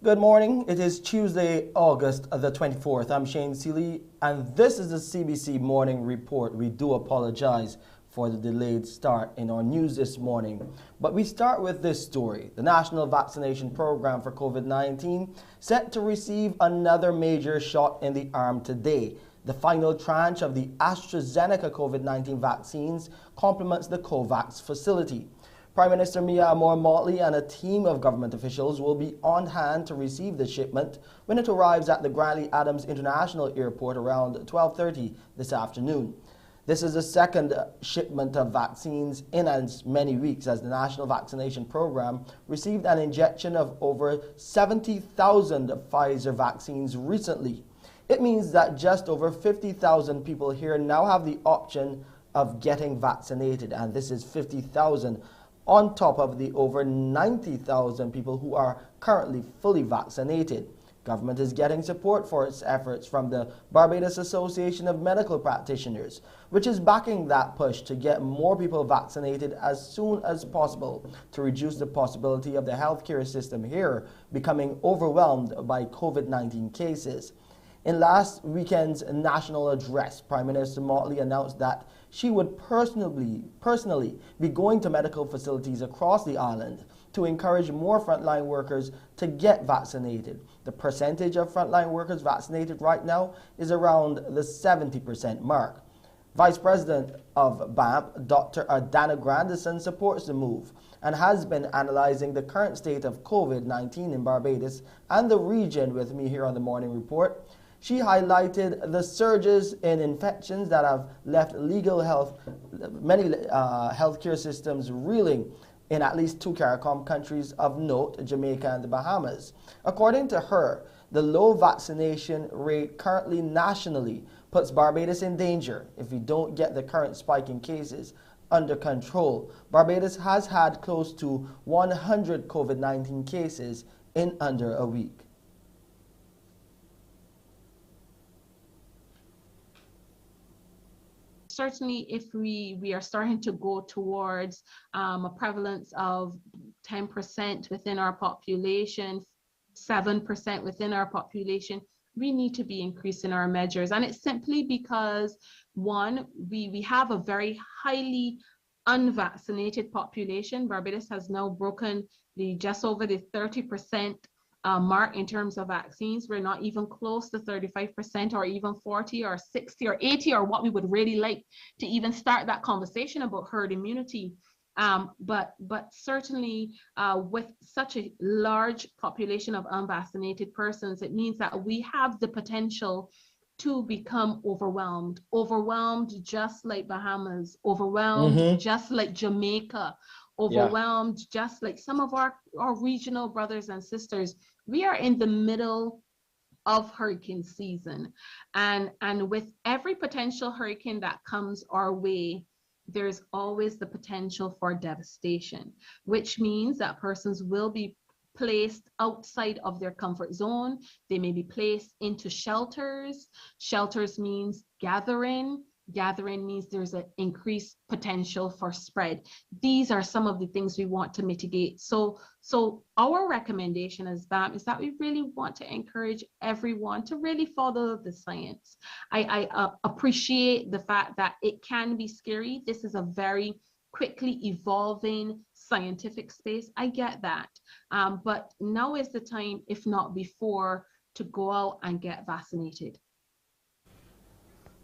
Good morning. It is Tuesday, August the 24th. I'm Shane Seeley, and this is the CBC Morning Report. We do apologize for the delayed start in our news this morning. But we start with this story. The National Vaccination Program for COVID-19 set to receive another major shot in the arm today. The final tranche of the AstraZeneca COVID-19 vaccines complements the COVAX facility. Prime Minister Mia Motley and a team of government officials will be on hand to receive the shipment when it arrives at the Grantley Adams International Airport around 12:30 this afternoon. This is the second shipment of vaccines in as many weeks as the National Vaccination Program received an injection of over 70,000 Pfizer vaccines recently. It means that just over 50,000 people here now have the option of getting vaccinated, and this is 50,000 on top of the over 90,000 people who are currently fully vaccinated. Government is getting support for its efforts from the Barbados Association of Medical Practitioners, which is backing that push to get more people vaccinated as soon as possible to reduce the possibility of the healthcare system here becoming overwhelmed by COVID-19 cases. In last weekend's national address, Prime Minister Motley announced that she would personally be going to medical facilities across the island to encourage more frontline workers to get vaccinated. The percentage of frontline workers vaccinated right now is around the 70% mark. Vice President of BAMP, Dr. Adana Grandison, supports the move and has been analyzing the current state of COVID-19 in Barbados and the region with me here on the Morning Report. She highlighted the surges in infections that have left many healthcare systems reeling in at least two CARICOM countries of note, Jamaica and the Bahamas. According to her, the low vaccination rate currently nationally puts Barbados in danger if we don't get the current spike in cases under control. Barbados has had close to 100 COVID-19 cases in under a week. Certainly, if we are starting to go towards a prevalence of 10% within our population, 7% within our population, we need to be increasing our measures. And it's simply because, one, we have a very highly unvaccinated population. Barbados has now broken just over the 30% mark in terms of vaccines. We're not even close to 35% or even 40 or 60 or 80 or what we would really like to even start that conversation about herd immunity. But certainly with such a large population of unvaccinated persons, it means that we have the potential to become overwhelmed just like Bahamas, overwhelmed just like Jamaica, overwhelmed just like some of our regional brothers and sisters. We are in the middle of hurricane season, and with every potential hurricane that comes our way, there's always the potential for devastation, which means that persons will be placed outside of their comfort zone. They may be placed into shelters. Shelters means gathering. Gathering means there's an increased potential for spread. These are some of the things we want to mitigate. So our recommendation as BAM is that we really want to encourage everyone to really follow the science. I appreciate the fact that it can be scary. This is a very quickly evolving scientific space. I get that. But now is the time, if not before, to go out and get vaccinated.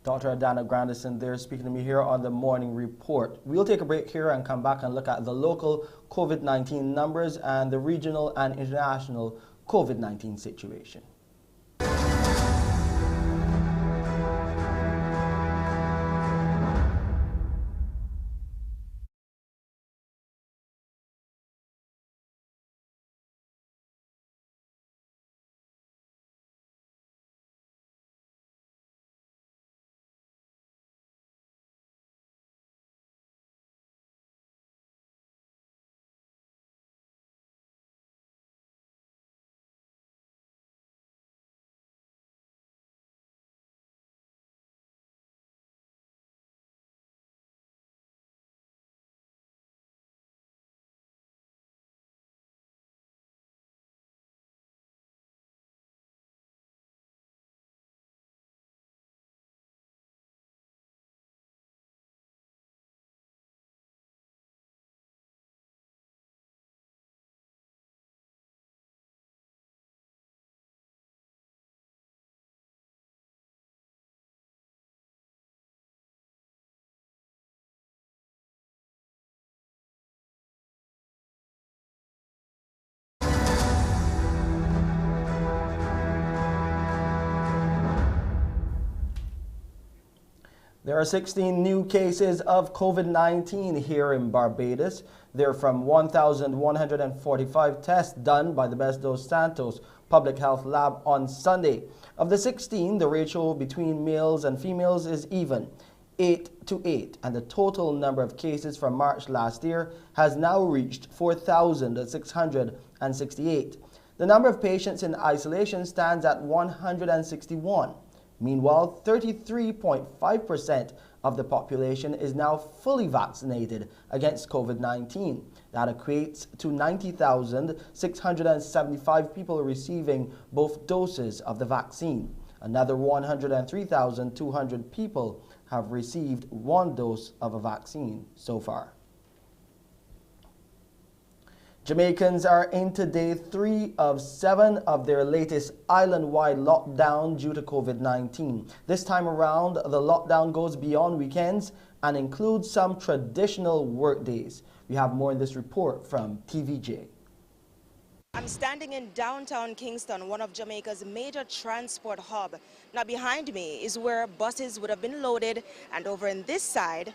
Dr. Adana Grandison there speaking to me here on the Morning Report. We'll take a break here and come back and look at the local COVID-19 numbers and the regional and international COVID-19 situation. There are 16 new cases of COVID-19 here in Barbados. They're from 1,145 tests done by the Barbados Santos Public Health Lab on Sunday. Of the 16, the ratio between males and females is even, 8-to-8, and the total number of cases from March last year has now reached 4,668. The number of patients in isolation stands at 161. Meanwhile, 33.5% of the population is now fully vaccinated against COVID-19. That equates to 90,675 people receiving both doses of the vaccine. Another 103,200 people have received one dose of a vaccine so far. Jamaicans are into day 3 of 7 of their latest island-wide lockdown due to COVID-19. This time around, the lockdown goes beyond weekends and includes some traditional work days. We have more in this report from TVJ. I'm standing in downtown Kingston, one of Jamaica's major transport hub. Now behind me is where buses would have been loaded, and over in this side,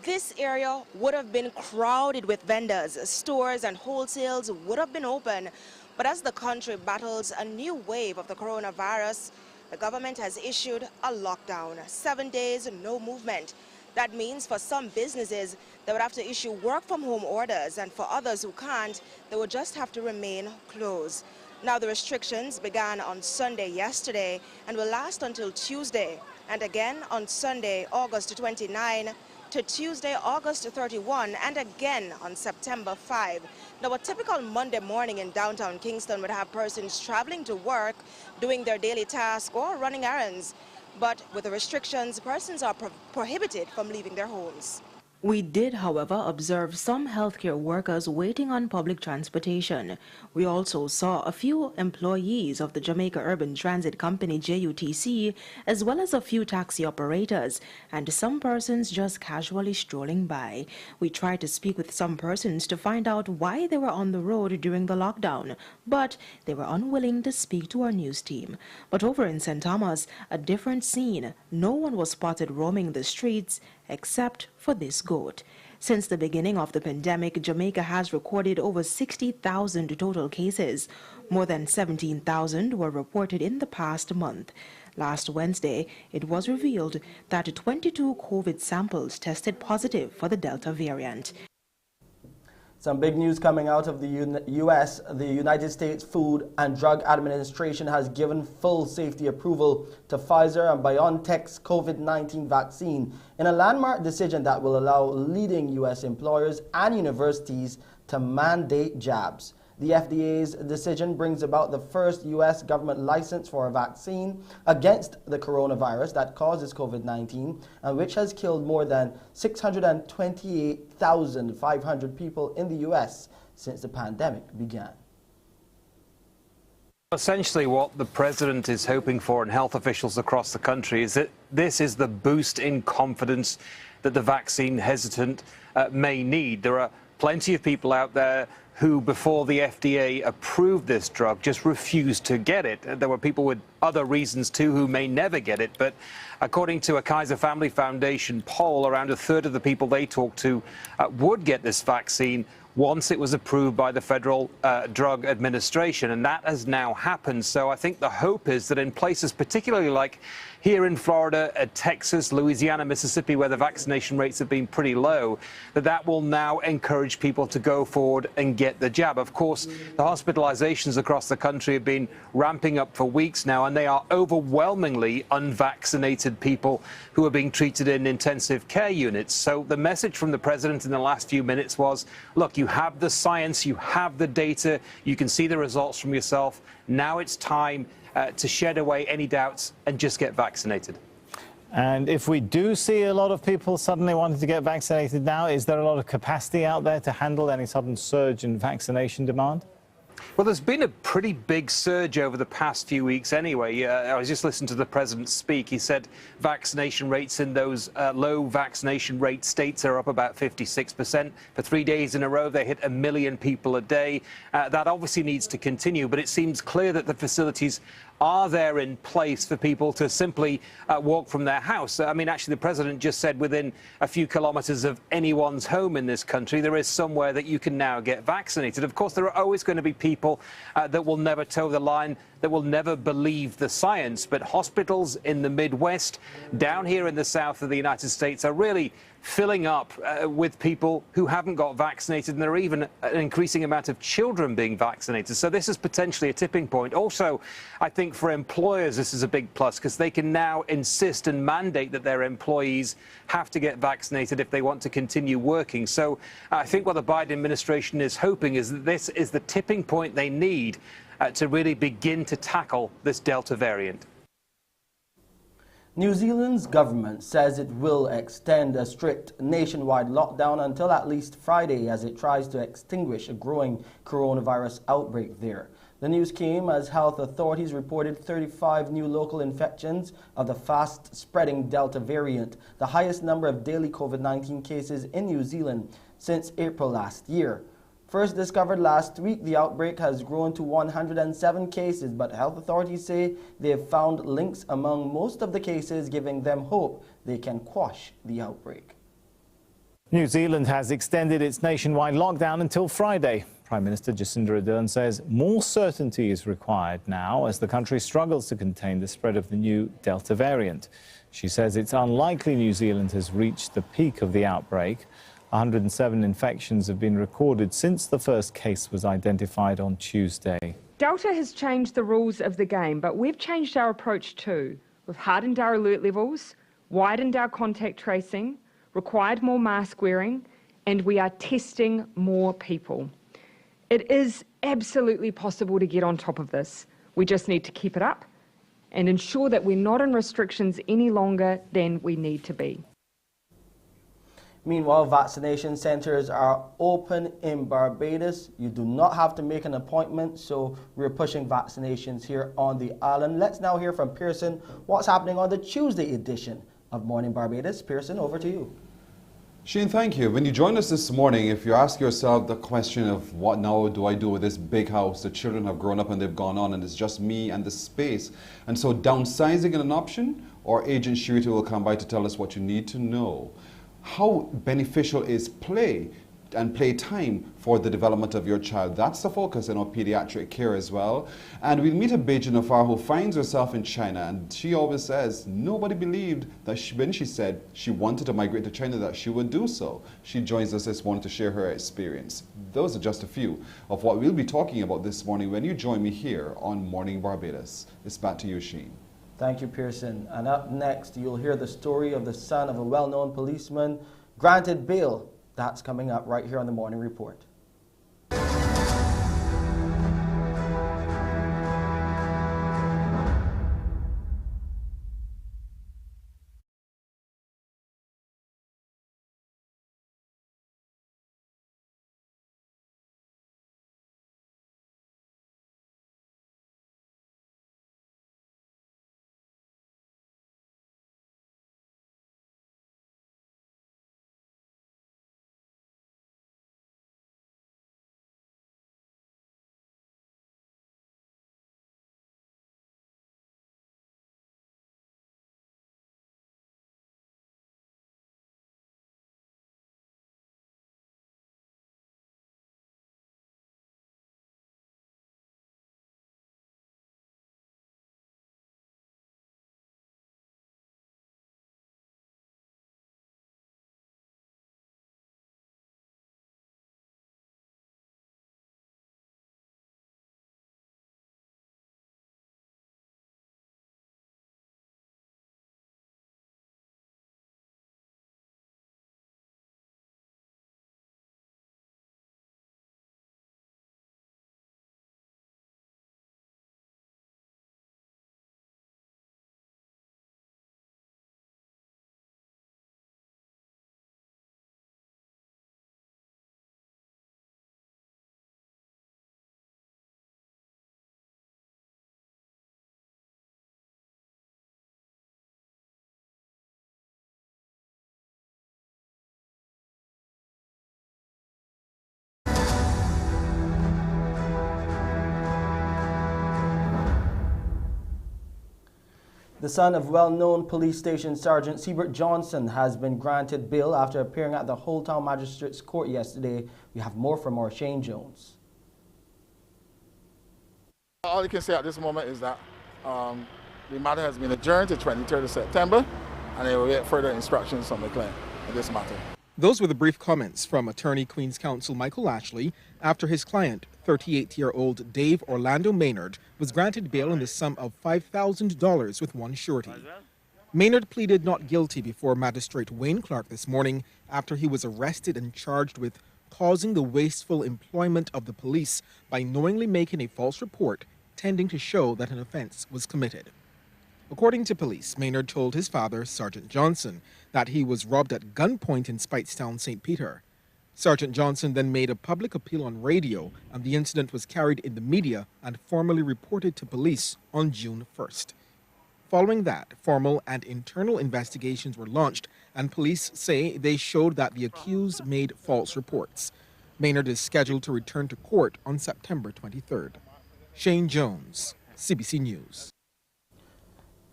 this area would have been crowded with vendors. Stores and wholesales would have been open. But as the country battles a new wave of the coronavirus, the government has issued a lockdown. 7 days, no movement. That means for some businesses, they would have to issue work-from-home orders, and for others who can't, they would just have to remain closed. Now, the restrictions began on Sunday yesterday and will last until Tuesday, and again on Sunday, August 29, to Tuesday, August 31, and again on September 5. Now, a typical Monday morning in downtown Kingston would have persons traveling to work, doing their daily tasks, or running errands. But with the restrictions, persons are prohibited from leaving their homes. We did, however, observe some healthcare workers waiting on public transportation. We also saw a few employees of the Jamaica Urban Transit Company, JUTC, as well as a few taxi operators, and some persons just casually strolling by. We tried to speak with some persons to find out why they were on the road during the lockdown, but they were unwilling to speak to our news team. But over in St. Thomas, a different scene. No one was spotted roaming the streets, except for this goat. Since the beginning of the pandemic, Jamaica has recorded over 60,000 total cases. More than 17,000 were reported in the past month. Last Wednesday, it was revealed that 22 COVID samples tested positive for the Delta variant. Some big news coming out of the U.S. The United States Food and Drug Administration has given full safety approval to Pfizer and BioNTech's COVID-19 vaccine in a landmark decision that will allow leading U.S. employers and universities to mandate jabs. The FDA's decision brings about the first U.S. government license for a vaccine against the coronavirus that causes COVID-19 and which has killed more than 628,500 people in the U.S. since the pandemic began. Essentially what the president is hoping for and health officials across the country is that this is the boost in confidence that the vaccine hesitant may need. There are plenty of people out there who, before the FDA approved this drug, just refused to get it. There were people with other reasons too who may never get it, but according to a Kaiser Family Foundation poll, around a third of the people they talked to would get this vaccine once it was approved by the Federal Drug Administration, and that has now happened. So I think the hope is that in places particularly like here in Florida, Texas, Louisiana, Mississippi, where the vaccination rates have been pretty low, that will now encourage people to go forward and get the jab. Of course, the hospitalizations across the country have been ramping up for weeks now, and they are overwhelmingly unvaccinated people who are being treated in intensive care units. So the message from the president in the last few minutes was, look, you have the science, you have the data, you can see the results from yourself. Now it's time to shed away any doubts and just get vaccinated. And if we do see a lot of people suddenly wanting to get vaccinated now, is there a lot of capacity out there to handle any sudden surge in vaccination demand? Well, there's been a pretty big surge over the past few weeks anyway. I was just listening to the president speak. He said vaccination rates in those low vaccination rate states are up about 56%. For 3 days in a row, they hit 1 million people a day. That obviously needs to continue, but it seems clear that the facilities are there in place for people to simply walk from their house. I mean, actually, the president just said within a few kilometres of anyone's home in this country, there is somewhere that you can now get vaccinated. Of course, there are always going to be people that will never toe the line, that will never believe the science. But hospitals in the Midwest, down here in the south of the United States, are really filling up with people who haven't got vaccinated, and there are even an increasing amount of children being vaccinated. So this is potentially a tipping point. Also, I think for employers, this is a big plus because they can now insist and mandate that their employees have to get vaccinated if they want to continue working. So I think what the Biden administration is hoping is that this is the tipping point they need to really begin to tackle this Delta variant. New Zealand's government says it will extend a strict nationwide lockdown until at least Friday as it tries to extinguish a growing coronavirus outbreak there. The news came as health authorities reported 35 new local infections of the fast-spreading Delta variant, the highest number of daily COVID-19 cases in New Zealand since April last year. First discovered last week, the outbreak has grown to 107 cases, but health authorities say they have found links among most of the cases, giving them hope they can quash the outbreak. New Zealand has extended its nationwide lockdown until Friday. Prime Minister Jacinda Ardern says more certainty is required now as the country struggles to contain the spread of the new Delta variant. She says it's unlikely New Zealand has reached the peak of the outbreak. 107 infections have been recorded since the first case was identified on Tuesday. Delta has changed the rules of the game, but we've changed our approach too. We've hardened our alert levels, widened our contact tracing, required more mask wearing, and we are testing more people. It is absolutely possible to get on top of this. We just need to keep it up and ensure that we're not in restrictions any longer than we need to be. Meanwhile, vaccination centers are open in Barbados. You do not have to make an appointment, so we're pushing vaccinations here on the island. Let's now hear from Pearson what's happening on the Tuesday edition of Morning Barbados. Pearson, over to you. Shane, thank you. When you join us this morning, if you ask yourself the question of what now do I do with this big house, the children have grown up and they've gone on and it's just me and the space. And so downsizing is an option, or Agent Shirita will come by to tell us what you need to know. How beneficial is play and playtime for the development of your child? That's the focus in our pediatric care as well. And we'll meet a Beijing Afar who finds herself in China, and she always says nobody believed that when she said she wanted to migrate to China that she would do so. She joins us this morning to share her experience. Those are just a few of what we'll be talking about this morning when you join me here on Morning Barbados. It's back to you, Shane. Thank you, Pearson. And up next, you'll hear the story of the son of a well-known policeman granted bail. That's coming up right here on the Morning Report. The son of well-known police station Sergeant Sebert Johnson has been granted bail after appearing at the Whole Town Magistrates Court yesterday. We have more from our Shane Jones. All you can say at this moment is that the matter has been adjourned to 23rd of September, and they will get further instructions from the client in this matter. Those were the brief comments from attorney Queen's Counsel Michael Ashley after his client, 38-year-old Dave Orlando Maynard, was granted bail in the sum of $5,000 with one surety. Maynard pleaded not guilty before Magistrate Wayne Clark this morning after he was arrested and charged with causing the wasteful employment of the police by knowingly making a false report tending to show that an offense was committed. According to police, Maynard told his father, Sergeant Johnson, that he was robbed at gunpoint in Speightstown, St. Peter. Sergeant Johnson then made a public appeal on radio, and the incident was carried in the media and formally reported to police on June 1st. Following that, formal and internal investigations were launched, and police say they showed that the accused made false reports. Maynard is scheduled to return to court on September 23rd. Shane Jones, CBC News.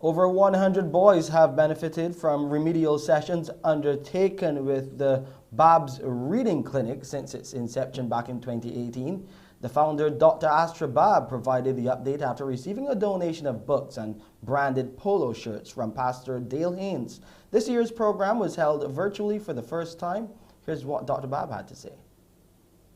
Over 100 boys have benefited from remedial sessions undertaken with the Babs Reading Clinic since its inception back in 2018. The founder, Dr. Astra Bab, provided the update after receiving a donation of books and branded polo shirts from Pastor Dale Haynes. This year's program was held virtually for the first time. Here's what Dr. Bab had to say.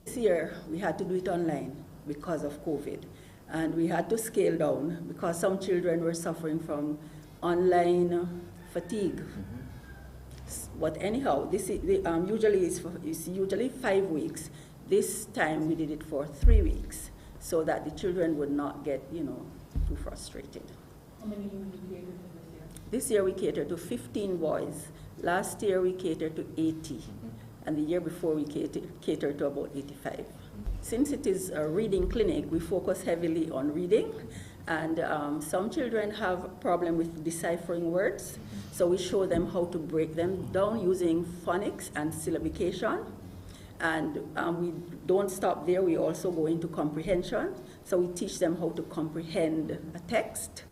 This year, we had to do it online because of COVID. And we had to scale down because some children were suffering from online fatigue. But anyhow, this is, it's usually 5 weeks. This time we did it for 3 weeks so that the children would not get, too frustrated. How many did you cater to this year? This year we catered to 15 boys. Last year we catered to 80. And the year before we catered to about 85. Since it is a reading clinic, we focus heavily on reading, and some children have a problem with deciphering words, so we show them how to break them down using phonics and syllabication. And we don't stop there, we also go into comprehension, so we teach them how to comprehend a text.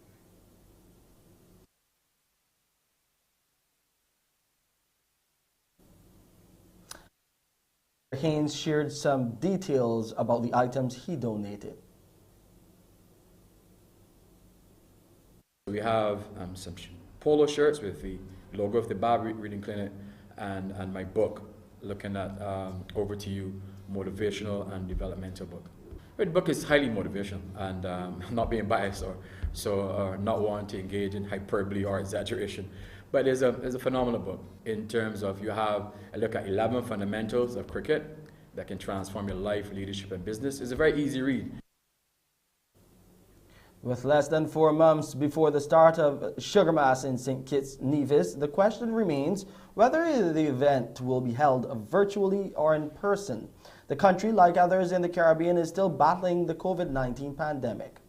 Haynes shared some details about the items he donated. We have some polo shirts with the logo of the Bab Reading Clinic and my book, looking at Over to You, motivational and developmental book. The book is highly motivational, and not being biased or not wanting to engage in hyperbole or exaggeration. But it's a phenomenal book in terms of you have a look at 11 fundamentals of cricket that can transform your life, leadership, and business. It's a very easy read. With less than 4 months before the start of Sugar Mass in St. Kitts, Nevis, the question remains whether the event will be held virtually or in person. The country, like others in the Caribbean, is still battling the COVID-19 pandemic.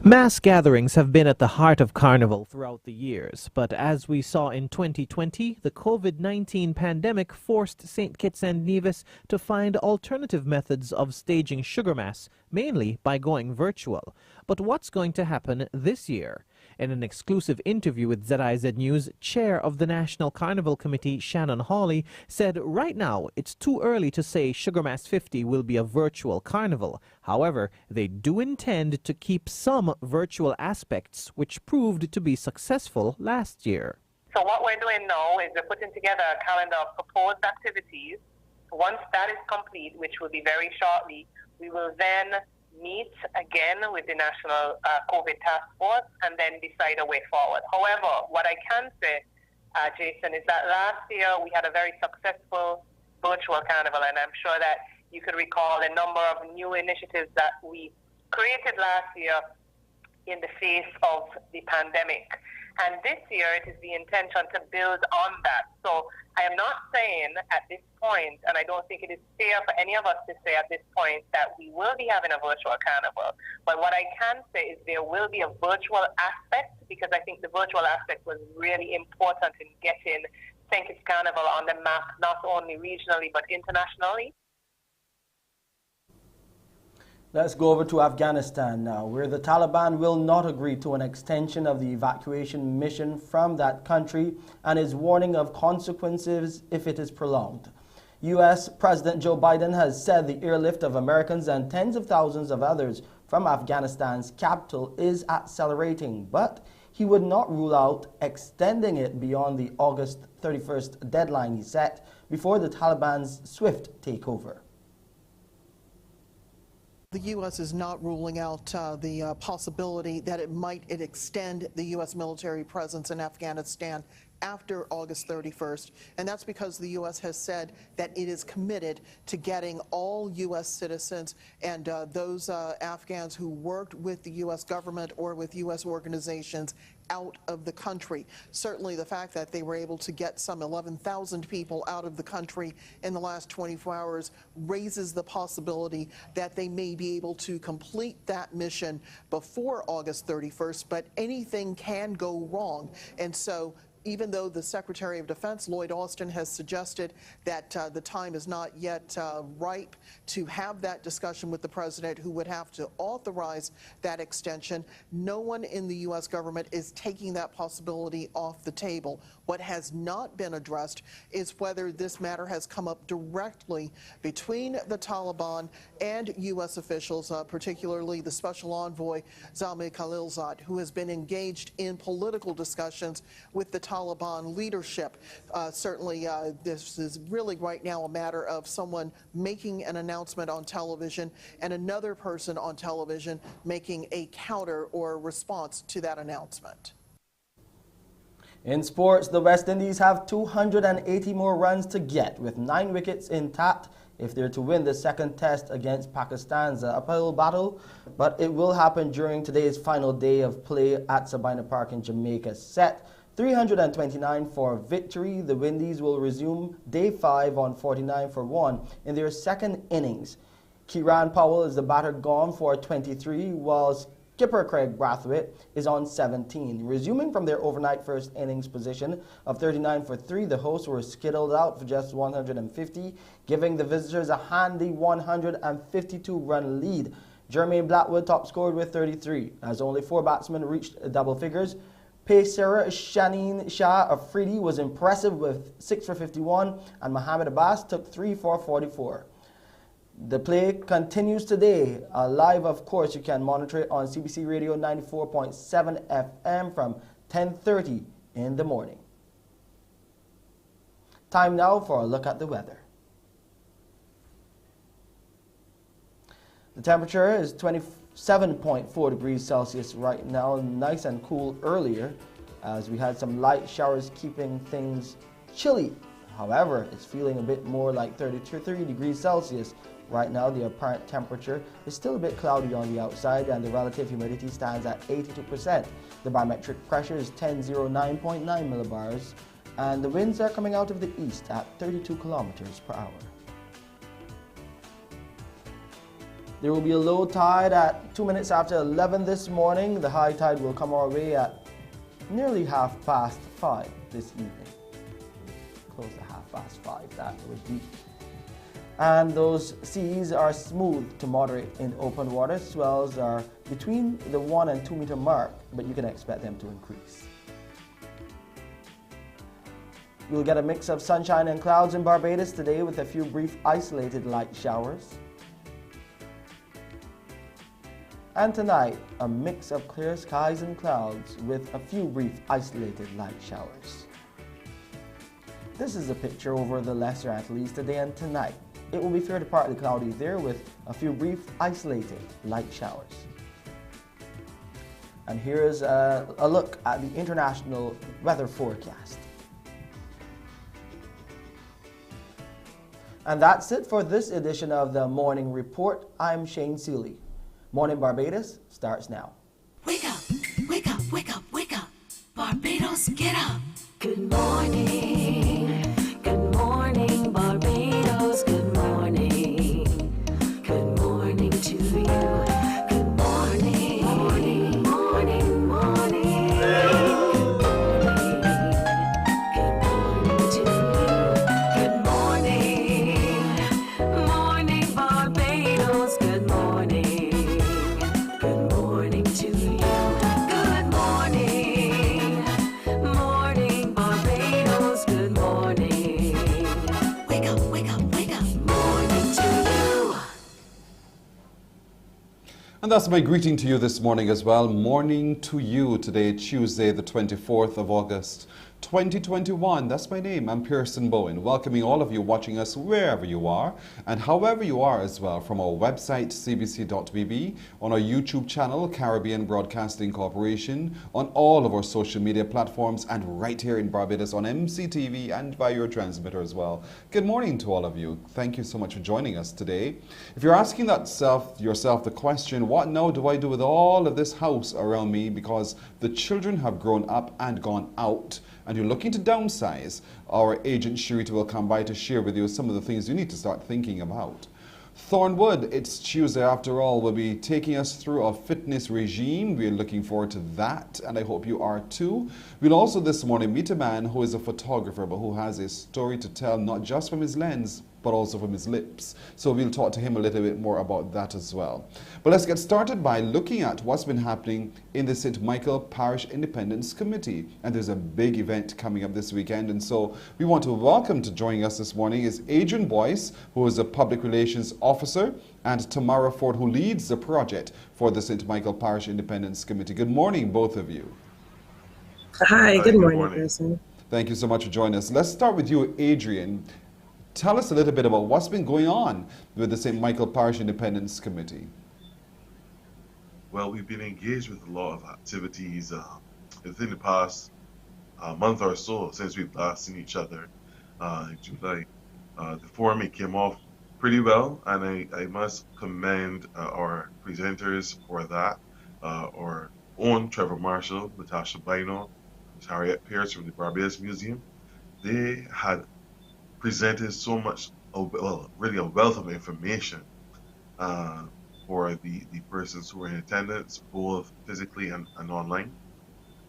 Mass gatherings have been at the heart of Carnival throughout the years, but as we saw in 2020, the COVID-19 pandemic forced St. Kitts and Nevis to find alternative methods of staging Sugar Mass, mainly by going virtual. But what's going to happen this year? In an exclusive interview with ZIZ News, Chair of the National Carnival Committee, Shannon Hawley, said right now it's too early to say Sugar Mass 50 will be a virtual carnival. However, they do intend to keep some virtual aspects, which proved to be successful last year. So what we're doing now is we're putting together a calendar of proposed activities. Once that is complete, which will be very shortly, we will then meet again with the National COVID Task Force and then decide a way forward. However, what I can say, Jason, is that last year we had a very successful virtual carnival, and I'm sure that you could recall a number of new initiatives that we created last year in the face of the pandemic. And this year it is the intention to build on that. So I am not saying at this point, and I don't think it is fair for any of us to say at this point, that we will be having a virtual carnival. But what I can say is there will be a virtual aspect, because I think the virtual aspect was really important in getting St. Kitts Carnival on the map, not only regionally but internationally. Let's go over to Afghanistan now, where the Taliban will not agree to an extension of the evacuation mission from that country and is warning of consequences if it is prolonged. U.S. President Joe Biden has said the airlift of Americans and tens of thousands of others from Afghanistan's capital is accelerating, but he would not rule out extending it beyond the August 31st deadline he set before the Taliban's swift takeover. The U.S. is not ruling out the possibility that it might extend the U.S. military presence in Afghanistan after August 31st, and that's because the U.S. has said that it is committed to getting all U.S. citizens and those Afghans who worked with the U.S. government or with U.S. organizations out of the country. Certainly the fact that they were able to get some 11,000 people out of the country in the last 24 hours raises the possibility that they may be able to complete that mission before August 31st, but anything can go wrong. And so even though the Secretary of Defense, Lloyd Austin, has suggested that the time is not yet ripe to have that discussion with the president, who would have to authorize that extension, no one in the U.S. government is taking that possibility off the table. What has not been addressed is whether this matter has come up directly between the Taliban and U.S. officials, particularly the Special Envoy Zalmay Khalilzad, who has been engaged in political discussions with the Taliban leadership. Certainly, this is really right now a matter of someone making an announcement on television and another person on television making a counter or response to that announcement. In sports, the West Indies have 280 more runs to get, with 9 wickets intact if they're to win the second test against Pakistan's uphill battle. But it will happen during today's final day of play at Sabina Park in Jamaica. Set 329 for victory, the Windies will resume day 5 on 49 for 1 in their second innings. Kieran Powell is the batter, gone for 23, whilst skipper Craig Brathwaite is on 17. Resuming from their overnight first innings position of 39 for 3, the hosts were skittled out for just 150, giving the visitors a handy 152-run lead. Jermaine Blackwood top scored with 33, as only 4 batsmen reached double figures. Pacer Shaneen Shah Afridi was impressive with 6 for 51, and Mohamed Abbas took 3 for 44. The play continues today. Live, of course, you can monitor it on CBC Radio 94.7 FM from 10:30 in the morning. Time now for a look at the weather. The temperature is 27.4 degrees Celsius right now, nice and cool earlier, as we had some light showers keeping things chilly. However, it's feeling a bit more like 33 degrees Celsius. Right now, the apparent temperature is still a bit cloudy on the outside, and the relative humidity stands at 82%. The barometric pressure is 1009.9 millibars, and the winds are coming out of the east at 32 kilometers per hour. There will be a low tide at 2 minutes after 11 this morning. The high tide will come our way at nearly 5:30 this evening. Close to 5:30, that would be. And those seas are smooth to moderate in open water. Swells are between the 1 and 2 meter mark, but you can expect them to increase. You'll get a mix of sunshine and clouds in Barbados today, with a few brief isolated light showers. And tonight, a mix of clear skies and clouds with a few brief isolated light showers. This is a picture over the Lesser Antilles today and tonight. It will be fairly partly cloudy there with a few brief isolated light showers. And here's a look at the international weather forecast. And that's it for this edition of the Morning Report. I'm Shane Seeley. Morning Barbados starts now. Wake up, wake up, wake up, wake up. Barbados, get up. Good morning. Good morning, Barbados. Good morning. Good morning to you. Good morning. Morning, morning, morning. Good morning to you. Good morning. Morning, Barbados. Good morning. And that's my greeting to you this morning as well. Morning to you today, Tuesday, the 24th of August, 2021. That's my name. I'm Pearson Bowen, welcoming all of you watching us wherever you are and however you are as well, from our website, cbc.bb, on our YouTube channel, Caribbean Broadcasting Corporation, on all of our social media platforms, and right here in Barbados on MCTV and by your transmitter as well. Good morning to all of you. Thank you so much for joining us today. If you're asking yourself the question, what now do I do with all of this house around me because the children have grown up and gone out, and you're looking to downsize, our agent Sharita will come by to share with you some of the things you need to start thinking about. Thornwood, it's Tuesday after all, will be taking us through a fitness regime. We're looking forward to that, and I hope you are too. We'll also this morning meet a man who is a photographer, but who has a story to tell, not just from his lens, but also from his lips. So we'll talk to him a little bit more about that as well. But let's get started by looking at what's been happening in the St. Michael Parish Independence Committee. And there's a big event coming up this weekend. And so we want to welcome to joining us this morning is Adrian Boyce, who is a public relations officer, and Tamara Ford, who leads the project for the St. Michael Parish Independence Committee. Good morning, both of you. Hi, good morning, Pearson. Thank you so much for joining us. Let's start with you, Adrian. Tell us a little bit about what's been going on with the St. Michael Parish Independence Committee. Well, we've been engaged with a lot of activities within the past month or so since we've last seen each other in July. The forum, it came off pretty well, and I must commend our presenters for that. Our own Trevor Marshall, Natasha Bino, Harriet Pierce from the Barbados Museum. They had presented so much, well, really a wealth of information for the persons who were in attendance, both physically and online.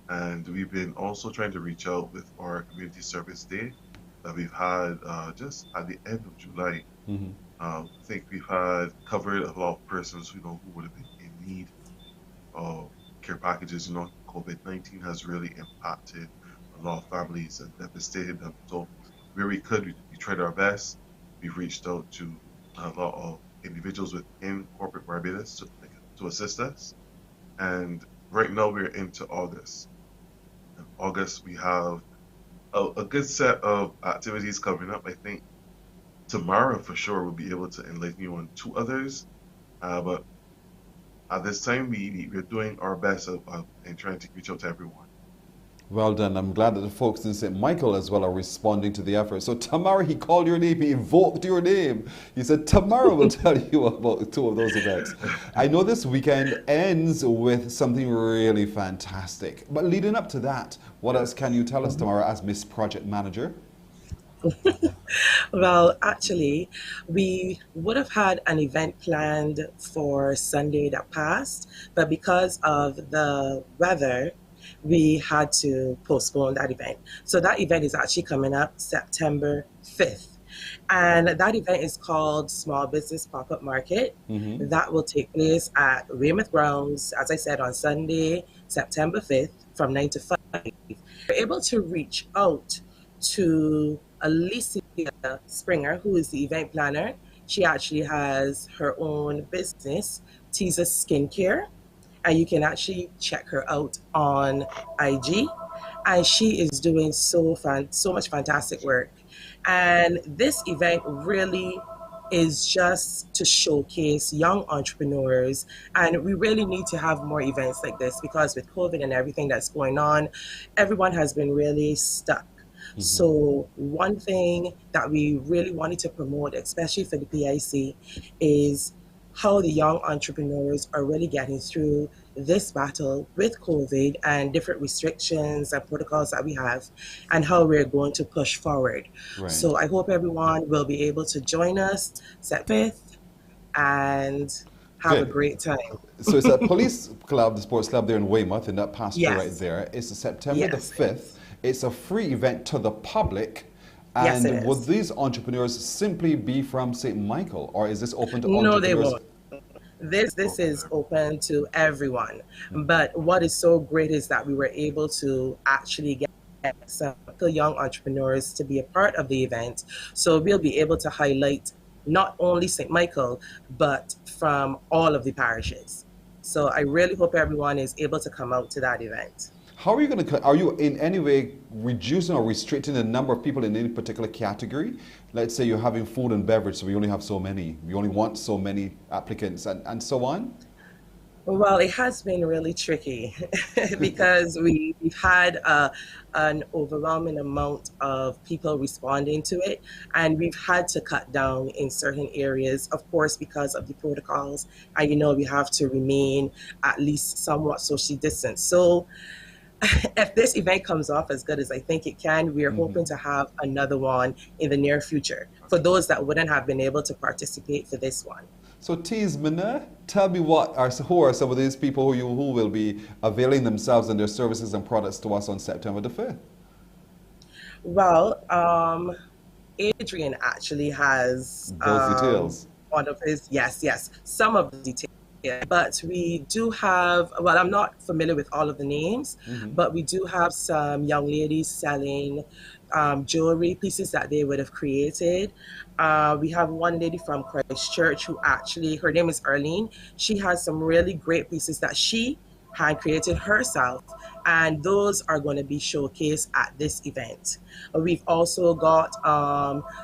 And we've been also trying to reach out with our community service day that we've had just at the end of July. I think we've had covered a lot of persons who would have been in need of care packages. COVID-19 has really impacted a lot of families and devastated them. So where we could, we tried our best. We've reached out to a lot of individuals within corporate Barbados to assist us. And right now we're into August. In August, we have a good set of activities coming up. I think tomorrow for sure we'll be able to enlighten you on two others. But at this time, we're doing our best in trying to reach out to everyone. Well done. I'm glad that the folks in St. Michael as well are responding to the effort. So Tamara, he called your name, he invoked your name. He said, Tamara will tell you about two of those events. I know this weekend ends with something really fantastic. But leading up to that, what else can you tell us, Tamara, as Miss Project Manager? Well, actually, we would have had an event planned for Sunday that passed, but because of the weather, we had to postpone that event. So that event is actually coming up September 5th. And that event is called Small Business Pop-Up Market. That will take place at Weymouth Grounds, as I said, on Sunday, September 5th from 9 to 5. We're able to reach out to Alicia Springer, who is the event planner. She actually has her own business, Teaser Skincare. And you can actually check her out on IG. And she is doing so much fantastic work. And this event really is just to showcase young entrepreneurs. And we really need to have more events like this because with COVID and everything that's going on, everyone has been really stuck. So one thing that we really wanted to promote, especially for the PIC, is how the young entrepreneurs are really getting through this battle with COVID and different restrictions and protocols that we have, and how we're going to push forward. Right. So I hope everyone will be able to join us September 5th and have a great time. So it's a police club, the sports club there in Weymouth, in that pasture right there. It's September the 5th. It's a free event to the public. And would these entrepreneurs simply be from St. Michael, or is this open to entrepreneurs? No, they won't. This is open to everyone. But what is so great is that we were able to actually get some young entrepreneurs to be a part of the event. So we'll be able to highlight not only St. Michael, but from all of the parishes. So I really hope everyone is able to come out to that event. How are you going to, are you in any way reducing or restricting the number of people in any particular category? Let's say you're having food and beverage, so we only have so many. We only want so many applicants and so on? Well, it has been really tricky because we've had an overwhelming amount of people responding to it, and we've had to cut down in certain areas, of course, because of the protocols. And, we have to remain at least somewhat socially distanced. So if this event comes off as good as I think it can, we are hoping to have another one in the near future for those that wouldn't have been able to participate for this one. So Tees Mina, tell me who are some of these people who will be availing themselves and their services and products to us on September the 5th? Well, Adrian actually has those details. One of his, yes, some of the details. But we do have, well, I'm not familiar with all of the names, but we do have some young ladies selling jewelry pieces that they would have created. We have one lady from Christchurch who actually, her name is Arlene. She has some really great pieces that she had created herself, and those are going to be showcased at this event. We've also got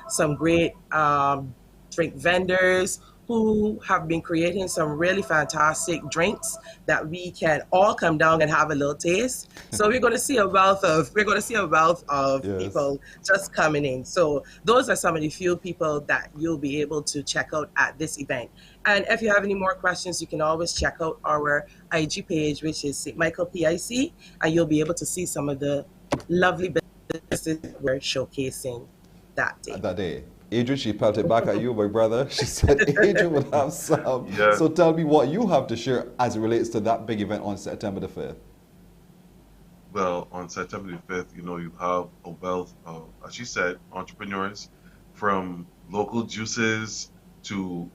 some great drink vendors who have been creating some really fantastic drinks that we can all come down and have a little taste. So we're going to see a wealth of yes, people just coming in. So those are some of the few people that you'll be able to check out at this event. And if you have any more questions, you can always check out our IG page, which is St. Michael PIC, and you'll be able to see some of the lovely businesses we're showcasing that day. Adrian, she pelted back at you, my brother. She said Adrian would have some. Yeah. So tell me what you have to share as it relates to that big event on September the 5th. Well, on September the 5th, you have a wealth of, as you said, entrepreneurs, from local juices to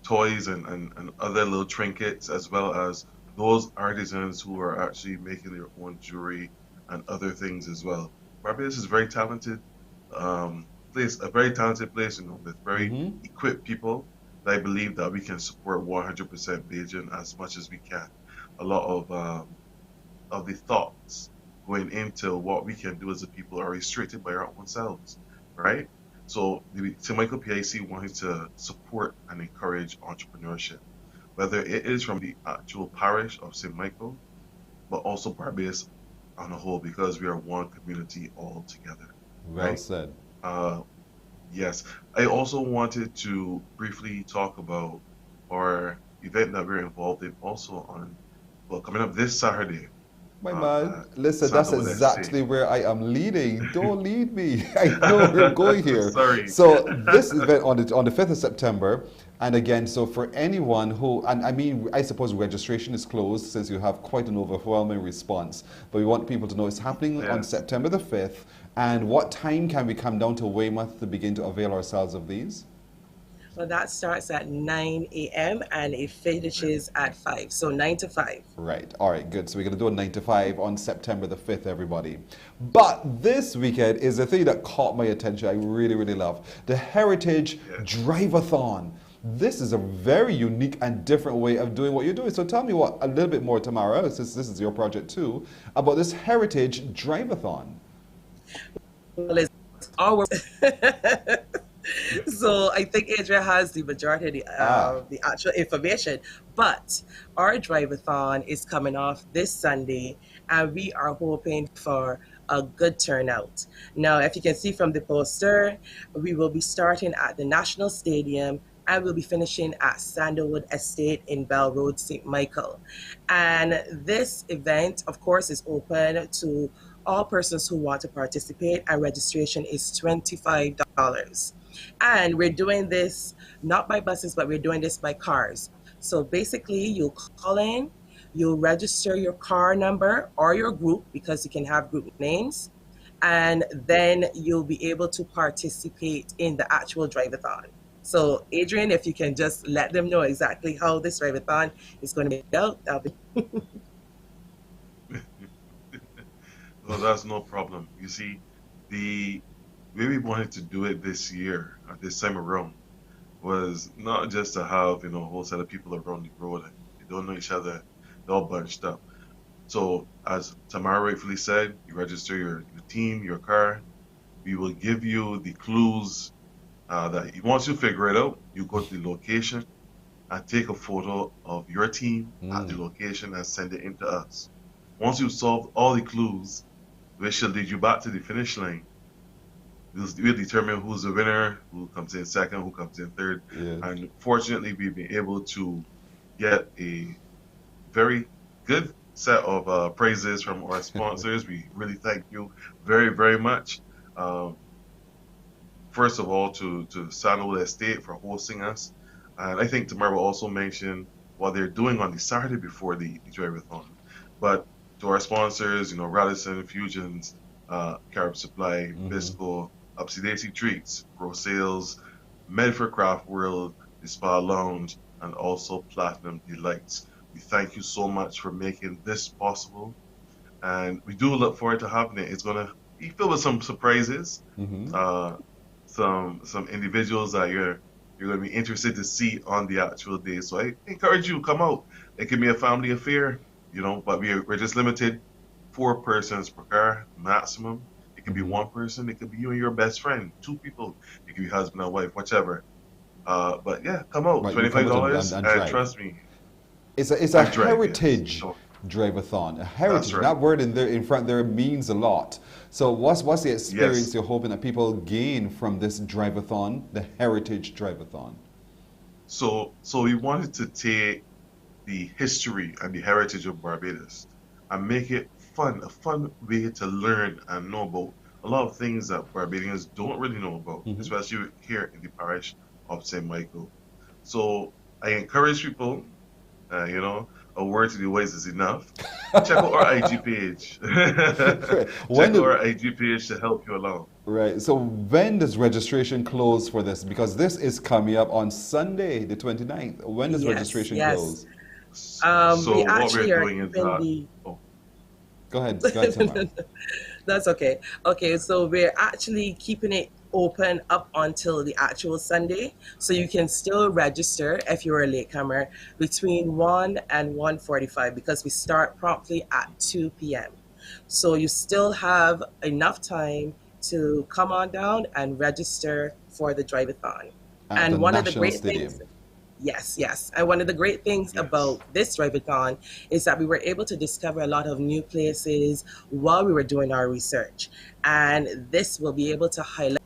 toys and other little trinkets, as well as those artisans who are actually making their own jewelry and other things as well. Barbados is very talented. A very talented place, with very equipped people. I believe that we can support 100% Bajan as much as we can. A lot of the thoughts going into what we can do as a people are restricted by our own selves, right? So St. Michael PIC wanted to support and encourage entrepreneurship, whether it is from the actual parish of St. Michael, but also Barbados on a whole, because we are one community all together. Well right? said. Yes, I also wanted to briefly talk about our event that we're involved in also coming up this Saturday. My man, listen, that's exactly where I am leading. Don't lead me. I know where we're going here. Sorry. So this event on the 5th of September, and again, so for anyone who, and I mean, I suppose registration is closed since you have quite an overwhelming response, but we want people to know it's happening on September the 5th. And what time can we come down to Weymouth to begin to avail ourselves of these? Well, that starts at 9 a.m. and it finishes at 5, so 9 to 5. Right. All right, good. So we're going to do a 9 to 5 on September the 5th, everybody. But this weekend is the thing that caught my attention. I really, really love the Heritage Drive-a-thon. This is a very unique and different way of doing what you're doing. So tell me a little bit more, Tamara, since this is your project too, about this Heritage Drive-a-thon. Well, it's our so I think Adrian has the majority of the actual information, but our drive-a-thon is coming off this Sunday, and we are hoping for a good turnout. Now, if you can see from the poster, we will be starting at the National Stadium and we'll be finishing at Sandalwood Estate in Bell Road, St. Michael. And this event, of course, is open to all persons who want to participate, and registration is $25. And we're doing this not by buses, but we're doing this by cars. So basically, you'll call in, you'll register your car number or your group, because you can have group names, and then you'll be able to participate in the actual drive-a-thon. So Adrian, if you can just let them know exactly how this drive-a-thon is going to be out, that'll be Well, that's no problem. You see, the way we wanted to do it this year, at this time around, was not just to have, a whole set of people around the road and, We don't know each other. They're all bunched up. So as Tamara rightfully said, you register your team, your car. We will give you the clues once you figure it out, you go to the location and take a photo of your team at the location and send it in to us. Once you've solved all the clues, we shall lead you back to the finish line. We'll determine who's the winner, who comes in second, who comes in third. Yes. And fortunately, we've been able to get a very good set of praises from our sponsors. We really thank you very, very much. First of all, to Sandalwood Estate for hosting us. And I think Tamara will also mention what they're doing on the Saturday before the drive-a-thon. But to our sponsors, Radisson, Fusions, Carib Supply, Bisco, Upsy Daisy Treats, Pro Sales, Medford Craft World, the Spa Lounge, and also Platinum Delights. We thank you so much for making this possible. And we do look forward to having it. It's going to be filled with some surprises. Some individuals that you're going to be interested to see on the actual day. So I encourage you to come out. It can be a family affair, but we're just limited 4 persons per car maximum. It can be 1 person. It could be you and your best friend. 2 people. It could be husband and wife, whichever. But yeah, come out. Right, $25 and and trust me. It's a heritage drive-a-thon. A heritage. Right. That word in front there means a lot. So what's the experience you're hoping that people gain from this drive-a-thon, the heritage drive-a-thon? So we wanted to take the history and the heritage of Barbados and make it fun, a fun way to learn and know about a lot of things that Barbadians don't really know about, especially here in the parish of St. Michael. So I encourage people, a word to the wise is enough. Check out our IG page. Check out our IG page to help you along. Right. So when does registration close for this? Because this is coming up on Sunday, the 29th. When does registration close? So what we're doing is Go ahead, Tamara. That's okay. Okay, so we're actually keeping it open up until the actual Sunday, so you can still register if you're a latecomer between 1 and 1:45 because we start promptly at 2 p.m. So you still have enough time to come on down and register for the drive-a-thon. And one of the great things, yes, and one of the great things about this drive-a-thon is that we were able to discover a lot of new places while we were doing our research, and this will be able to highlight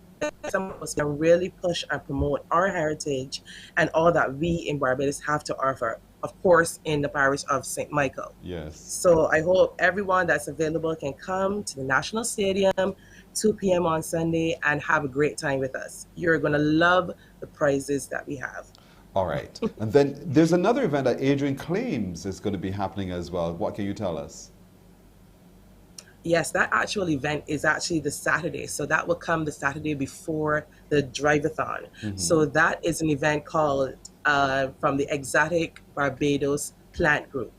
some of us can really push and promote our heritage and all that we in Barbados have to offer, of course, in the parish of St. Michael. Yes. So I hope everyone that's available can come to the National Stadium, 2 p.m. on Sunday, and have a great time with us. You're going to love the prizes that we have. All right. And then there's another event that Adrian claims is going to be happening as well. What can you tell us? Yes, that actual event is actually the Saturday. So that will come the Saturday before the drive-a-thon. So that is an event called from the Exotic Barbados Plant Group.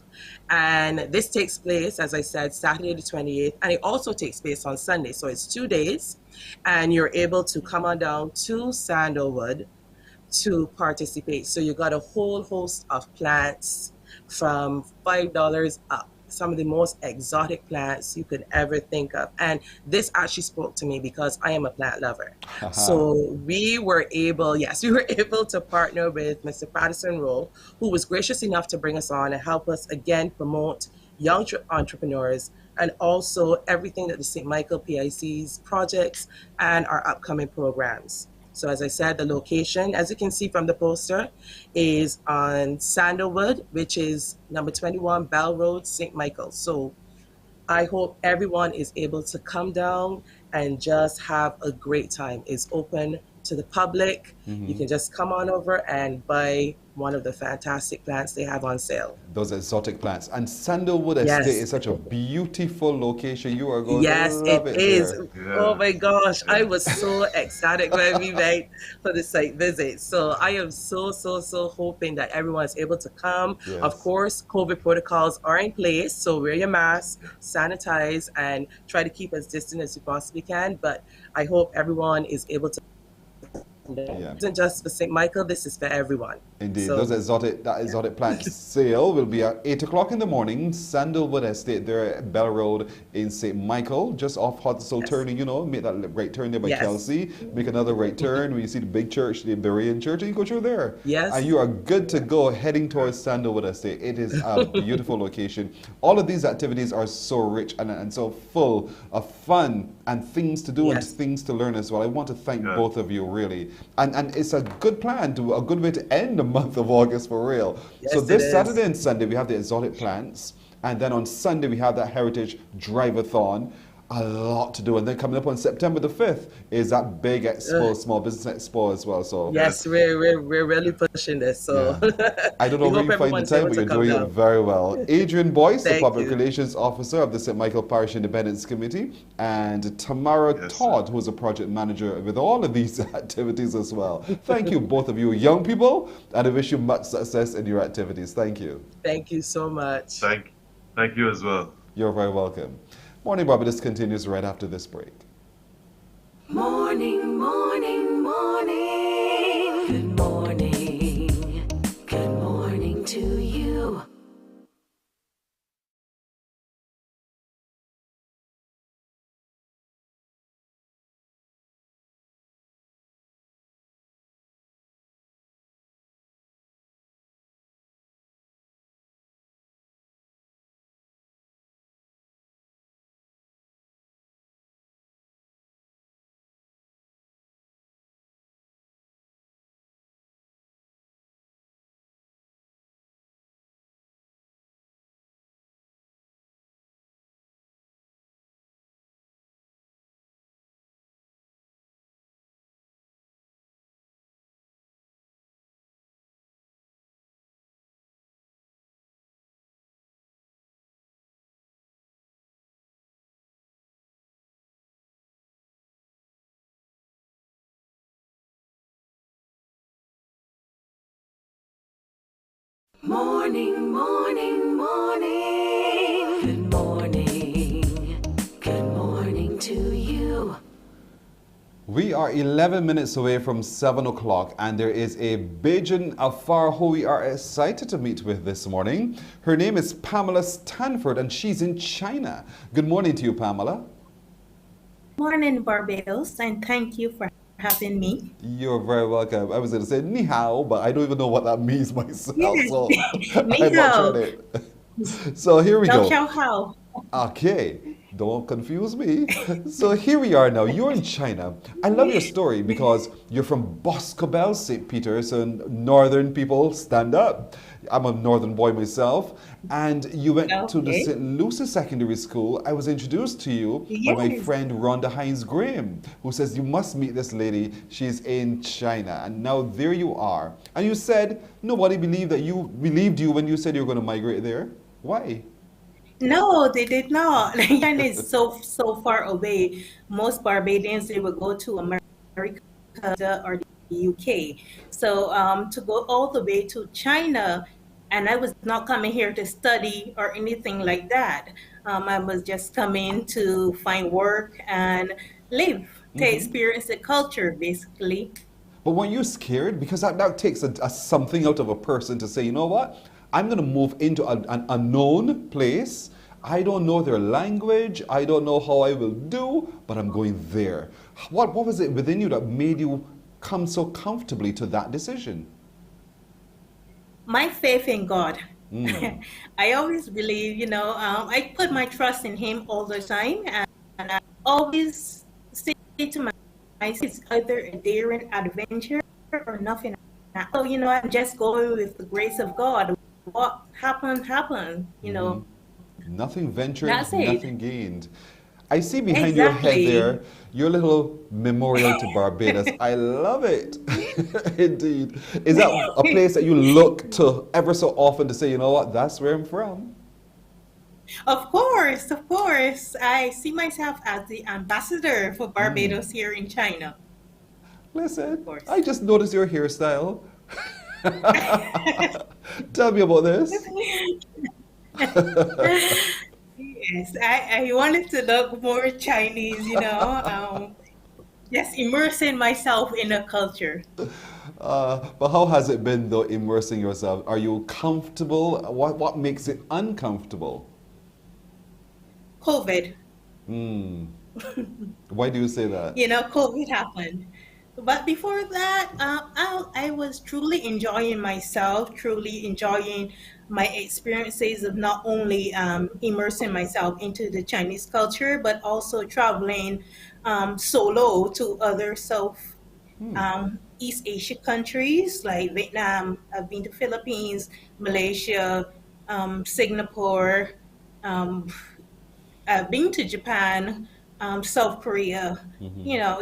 And this takes place, as I said, Saturday the 28th, and it also takes place on Sunday. So it's 2 days, and you're able to come on down to Sandalwood to participate. So you got a whole host of plants from $5 up. Some of the most exotic plants you could ever think of. And this actually spoke to me because I am a plant lover. So we were able to partner with Mr. Patterson Rowe, who was gracious enough to bring us on and help us again promote young entrepreneurs and also everything that the St. Michael PIC's projects and our upcoming programs. So as I said, the location, as you can see from the poster, is on Sandalwood, which is number 21 Bell Road, St. Michael. So I hope everyone is able to come down and just have a great time. It's open to the public. You can just come on over and buy one of the fantastic plants they have on sale. Those exotic plants. And Sandalwood Estate is such a beautiful location. You are going to love it. Yes, it is. Yeah. Oh my gosh. I was so excited when we went for the site visit. So I am so hoping that everyone is able to come. Of course, COVID protocols are in place. So wear your mask, sanitize, and try to keep as distant as you possibly can. But I hope everyone is able to It isn't just for St. Michael, this is for everyone. Indeed, So, that exotic plant sale will be at 8 o'clock in the morning, Sandalwood Estate there at Bell Road in St. Michael, just off Hudson turning, you know, make that right turn there by Kelsey, make another right turn when you see the big church, the Berean church, and you go through there. Yes. And you are good to go heading towards Sandalwood Estate. It is a beautiful location. All of these activities are so rich and so full of fun and things to do and things to learn as well. I want to thank both of you, really. And it's a good plan, a good way to end the month of August for real. Yes, so this Saturday and Sunday we have the exotic plants, and then on Sunday we have that Heritage Drive-a-thon. A lot to do, and then coming up on September the 5th is that big expo, Small Business Expo as well. So yes, we're really pushing this. So I don't know where you find the time, but you're doing it very well. Adrian Boyce, the Public Relations Officer of the St. Michael Parish Independence Committee, and Tamara Todd, who's a project manager with all of these activities as well. Thank you, both of you young people, and I wish you much success in your activities. Thank you. Thank you so much. Thank you as well. You're very welcome. Morning Barbados continues right after this break. Morning, morning, morning. Good morning. Good morning to you. Morning, morning, morning. Good morning. Good morning to you. We are 11 minutes away from 7 o'clock, and there is a Bajan Afar who we are excited to meet with this morning. Her name is Pamela Stanford, and she's in China. Good morning to you, Pamela. Morning, Barbados, and thank you for having me. You're very welcome. I was going to say ni hao, but I don't even know what that means myself. Yes. So Ni I'm hao. not trying it. So here we go. Ciao, ciao. Okay, don't confuse me. So here we are now. You're in China. I love your story because you're from Boscobel, St. Peter's, and northern people stand up. I'm a northern boy myself. And you went to the St. Lucie Secondary School. I was introduced to you by my friend Rhonda Hines Graham, who says you must meet this lady. She's in China. And now there you are. And you said nobody believed you when you said you were going to migrate there. Why? No, they did not. China is so far away. Most Barbadians, they would go to America or the UK. So to go all the way to China, and I was not coming here to study or anything like that. I was just coming to find work and live, to experience the culture, basically. But weren't you scared? Because that takes something out of a person to say, you know what? I'm going to move into an unknown place. I don't know their language. I don't know how I will do, but I'm going there. What was it within you that made you come so comfortably to that decision? My faith in God. I always believe, I put my trust in Him all the time. And I always say to myself, it's either a daring adventure or nothing. So, I'm just going with the grace of God. What happened, Nothing ventured, That's it. nothing gained. I see behind your head there your little memorial to Barbados. I love it. Indeed. Is that a place that you look to ever so often to say, you know what, that's where I'm from? Of course. I see myself as the ambassador for Barbados here in China. Listen, I just noticed your hairstyle. Tell me about this. Yes, I wanted to look more Chinese, just immersing myself in the culture. But how has it been though, immersing yourself? Are you comfortable? What makes it uncomfortable? COVID. Why do you say that? COVID happened. But before that, I was truly enjoying myself, truly enjoying my experiences of not only immersing myself into the Chinese culture, but also traveling solo to other East Asia countries like Vietnam. I've been to Philippines, Malaysia, Singapore. I've been to Japan, South Korea,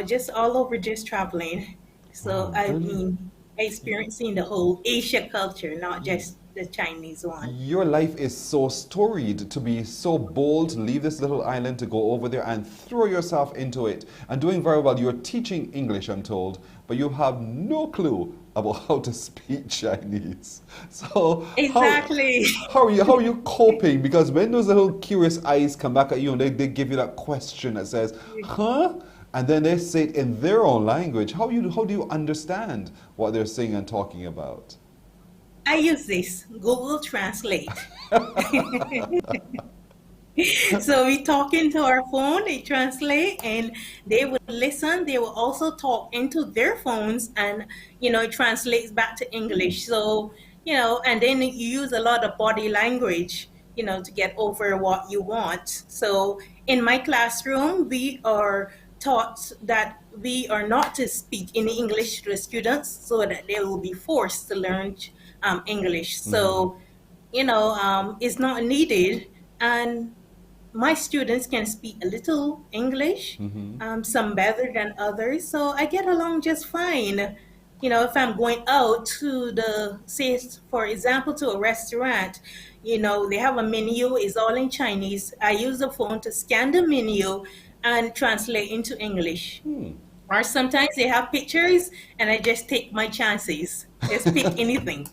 just all over, just traveling. So I've been experiencing the whole Asia culture, not just the Chinese one. Your life is so storied to be so bold to leave this little island to go over there and throw yourself into it and doing very well. You're teaching English, I'm told, but you have no clue about how to speak Chinese. So exactly. How are you coping? Because when those little curious eyes come back at you and they give you that question that says, huh? And then they say it in their own language. How do you understand what they're saying and talking about? I use this Google Translate. So we talk into our phone, they translate, and they would listen. They will also talk into their phones, and it translates back to English. So and then you use a lot of body language, to get over what you want. So in my classroom, we are taught that we are not to speak in English to the students, so that they will be forced to learn English. So it's not needed, and my students can speak a little English, some better than others, so I get along just fine. If I'm going out to say, for example, to a restaurant, they have a menu, it's all in Chinese. I use the phone to scan the menu and translate into English. Or sometimes they have pictures and I just take my chances. Just pick anything.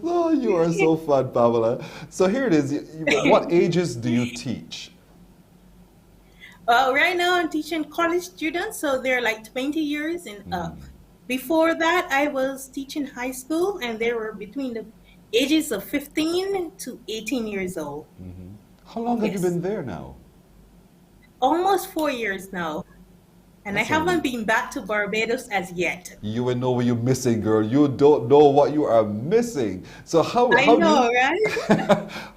Oh, you are so fun, Pamela. So here it is. What ages do you teach? Right now I'm teaching college students, so they're like 20 years and up. Before that, I was teaching high school, and they were between the ages of 15 to 18 years old. How long have you been there now? Almost 4 years now. And I haven't been back to Barbados as yet. You will know what you're missing, girl. You don't know what you are missing. So right?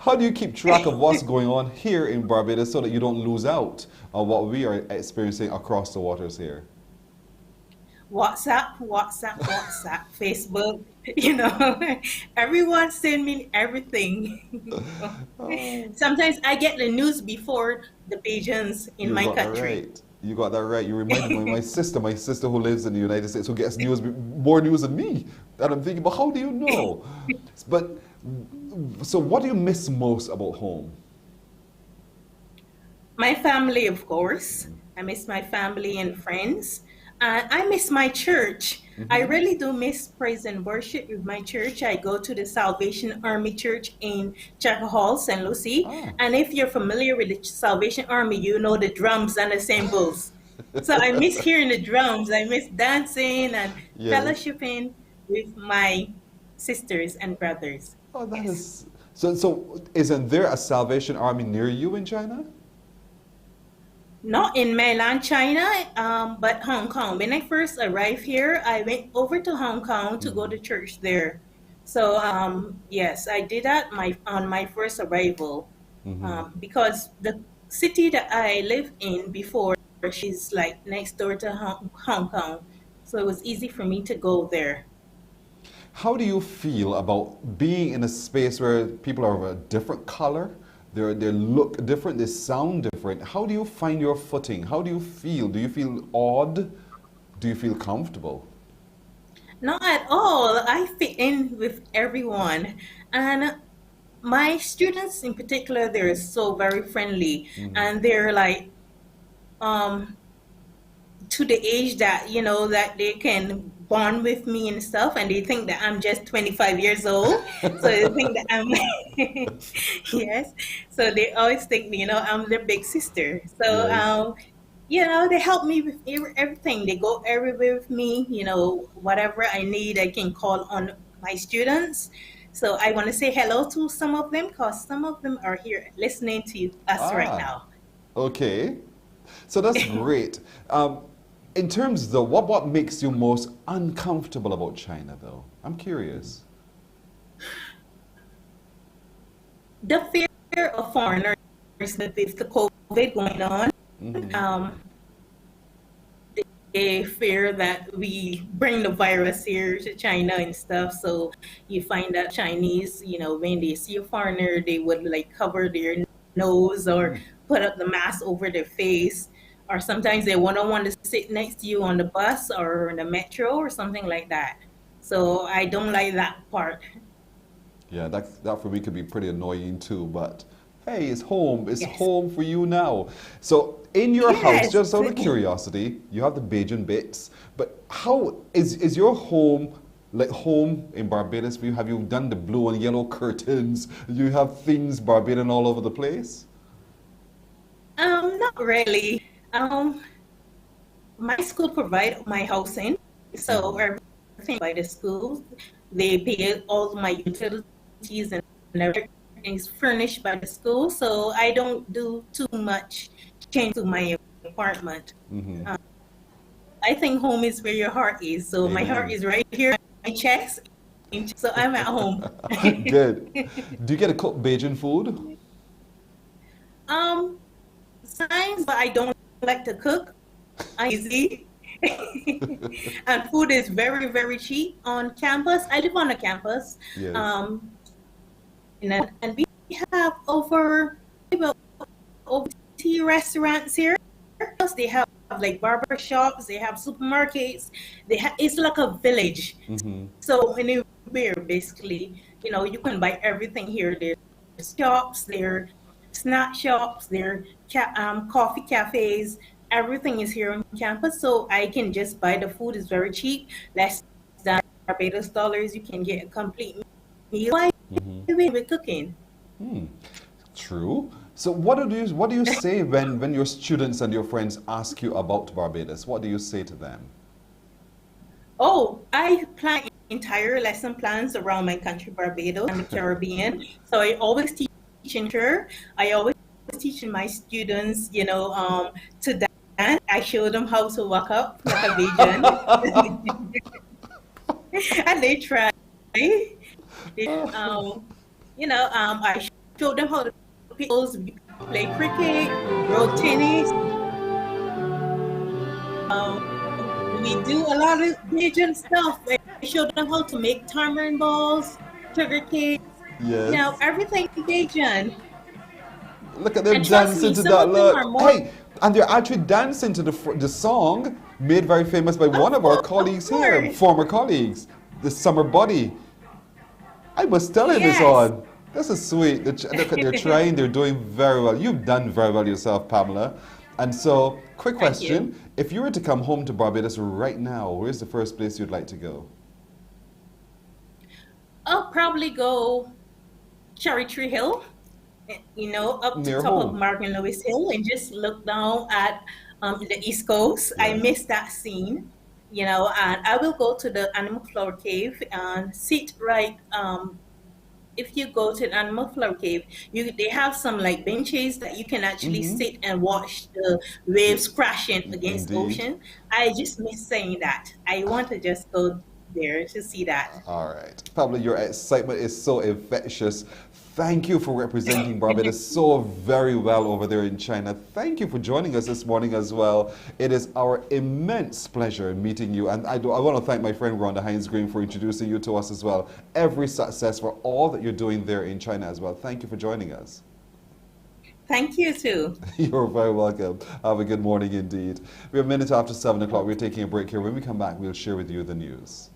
How do you keep track of what's going on here in Barbados so that you don't lose out on what we are experiencing across the waters here? WhatsApp, Facebook, everyone send me everything. Sometimes I get the news before the Bajans in my country. You got that right. You reminded me of my sister who lives in the United States, who gets more news than me. And I'm thinking, but how do you know? So what do you miss most about home? My family, of course. I miss my family and friends. I miss my church. I really do miss praise and worship with my church. I go to the Salvation Army Church in Chapel Hall, St. Lucie. And if you're familiar with the Salvation Army, you know the drums and the cymbals. So I miss hearing the drums. I miss dancing and fellowshipping with my sisters and brothers. Oh, that is... So isn't there a Salvation Army near you in China? Not in mainland China, but Hong Kong. When I first arrived here, I went over to Hong Kong to go to church there. So yes, I did that on my first arrival, because the city that I lived in before, she's like next door to Hong Kong. So it was easy for me to go there. How do you feel about being in a space where people are of a different color? They look different, they sound different. How do you find your footing? How do you feel? Do you feel odd? Do you feel comfortable? Not at all. I fit in with everyone. And my students in particular, they're so very friendly. And they're like, to the age that, that they can bond with me and stuff, and they think that I'm just 25 years old. So they think that I'm, yes. So they always think, I'm their big sister. So they help me with everything. They go everywhere with me. Whatever I need, I can call on my students. So I want to say hello to some of them because some of them are here listening to us right Ah, now. okay. So that's great. In terms though, what makes you most uncomfortable about China though? I'm curious. The fear of foreigners with the COVID going on. They fear that we bring the virus here to China and stuff. So you find that Chinese, when they see a foreigner, they would like cover their nose or put up the mask over their face. Or sometimes they won't want to sit next to you on the bus or in the metro or something like that. So I don't like that part. Yeah, that for me could be pretty annoying too, but hey, it's home. It's Yes. home for you now. So in your house, Yes. just out of curiosity, you have the Bajan bits, but how is your home like home in Barbados for you? Have you done the blue and yellow curtains? You have things Barbadian all over the place? Not really. My school provide my housing, so everything by the school. They pay all my utilities and everything is furnished by the school. So I don't do too much change to my apartment. I think home is where your heart is. So my heart Amen. is right here, my chest. So I'm at home. Good. Do you get to cook Bajan food? Sometimes, but I don't like to cook. I'm easy. And food is very, very cheap on campus. I live on a campus. Yes. And we have over 20 restaurants here. Plus they have like barber shops, they have supermarkets, it's like a village. So anywhere basically, you can buy everything here. There's shops, there are snack shops, there are coffee cafes. Everything is here on campus, so I can just buy the food. It's very cheap, less than Barbados dollars. You can get a complete meal. Why we're cooking? True. So what do you say when your students and your friends ask you about Barbados? What do you say to them? Oh, I plan entire lesson plans around my country, Barbados and the Caribbean. So I always teach in her. I always teach my students, to dance. I show them how to walk up like a Bajan. And they try. I show them how to play cricket, road tennis. We do a lot of Bajan stuff. I show them how to make tamarind balls, sugar cake, Yes. everything Bajan. Look at them And trust dancing me, to some that. of them are Look, more. hey, and they're actually dancing to the song made very famous by one of our colleagues here, course. former colleagues, the Summer Body. I was telling this Yes. on. This is sweet. Look, they're trying. They're doing very well. You've done very well yourself, Pamela. And so, quick question: if you were to come home to Barbados right now, where's the first place you'd like to go? I'll probably go Cherry Tree Hill, up to Near top of home. Martin Lewis Hill and just look down at the East Coast. I Yes. miss that scene, and I will go to the Animal Flower Cave and sit right. If you go to the Animal Flower Cave, they have some like benches that you can actually sit and watch the waves crashing against the Indeed. ocean. I just miss saying that. I want to just go there to see that. All right. Pamela, your excitement is so infectious. Thank you for representing Barbados so very well over there in China. Thank you for joining us this morning as well. It is our immense pleasure meeting you. And I want to thank my friend Rhonda Hines Green for introducing you to us as well. Every success for all that you're doing there in China as well. Thank you for joining us. Thank you too. You're very welcome. Have a good morning indeed. We're a minute after 7 o'clock. We're taking a break here. When we come back, we'll share with you the news.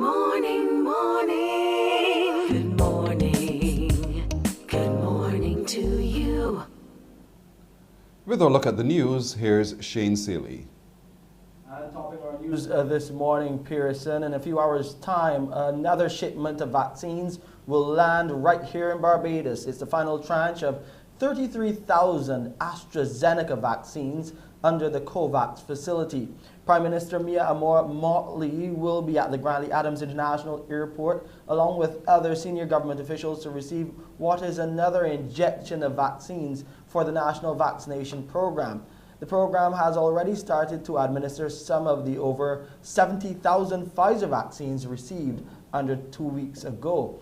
morning, morning. Good morning. Good morning to you. With a look at the news, here's Shane Seeley. Topping our news this morning, Pearson, in a few hours' time, another shipment of vaccines will land right here in Barbados. It's the final tranche of 33,000 AstraZeneca vaccines under the COVAX facility. Prime Minister Mia Amor Motley will be at the Grantley Adams International Airport along with other senior government officials to receive what is another injection of vaccines for the National Vaccination Program. The program has already started to administer some of the over 70,000 Pfizer vaccines received under 2 weeks ago.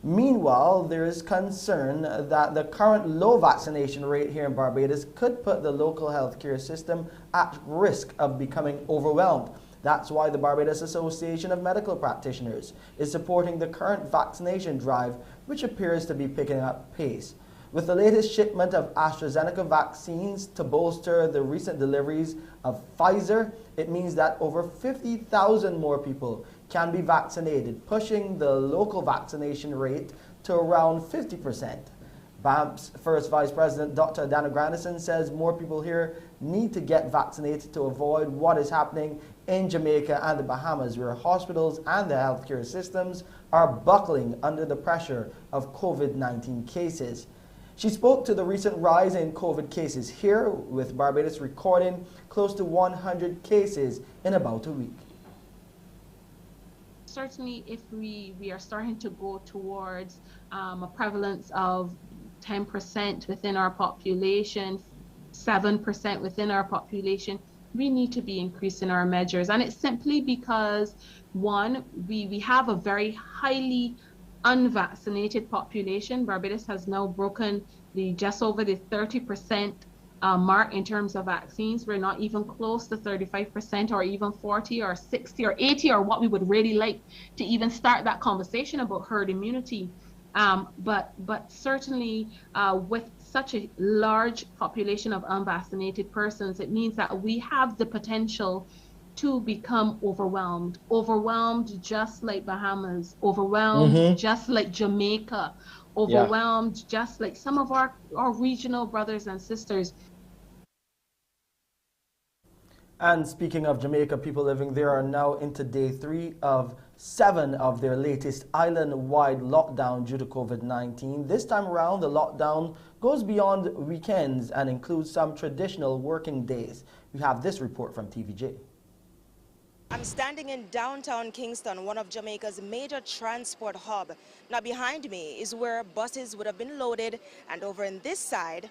Meanwhile, there is concern that the current low vaccination rate here in Barbados could put the local healthcare system at risk of becoming overwhelmed. That's why the Barbados Association of Medical Practitioners is supporting the current vaccination drive, which appears to be picking up pace. With the latest shipment of AstraZeneca vaccines to bolster the recent deliveries of Pfizer, it means that over 50,000 more people can be vaccinated, pushing the local vaccination rate to around 50%. BAMP's first Vice President, Dr. Dana Grandison, says more people here need to get vaccinated to avoid what is happening in Jamaica and the Bahamas, where hospitals and the healthcare systems are buckling under the pressure of COVID-19 cases. She spoke to the recent rise in COVID cases here, with Barbados recording close to 100 cases in about a week. Certainly, if we are starting to go towards a prevalence of 10% within our population, 7% within our population, we need to be increasing our measures. And it's simply because, one, we have a very highly unvaccinated population. Barbados has now broken just over the 30% mark in terms of vaccines. We're not even close to 35% or even 40 or 60 or 80 or what we would really like to even start that conversation about herd immunity. But certainly with such a large population of unvaccinated persons, it means that we have the potential to become overwhelmed just like Bahamas, overwhelmed just like Jamaica, overwhelmed just like some of our regional brothers and sisters. And speaking of Jamaica, people living there are now into day 3 of 7 of their latest island-wide lockdown due to COVID-19. This time around, the lockdown goes beyond weekends and includes some traditional working days. We have this report from TVJ. I'm standing in downtown Kingston, one of Jamaica's major transport hub. Now behind me is where buses would have been loaded, and over in this side,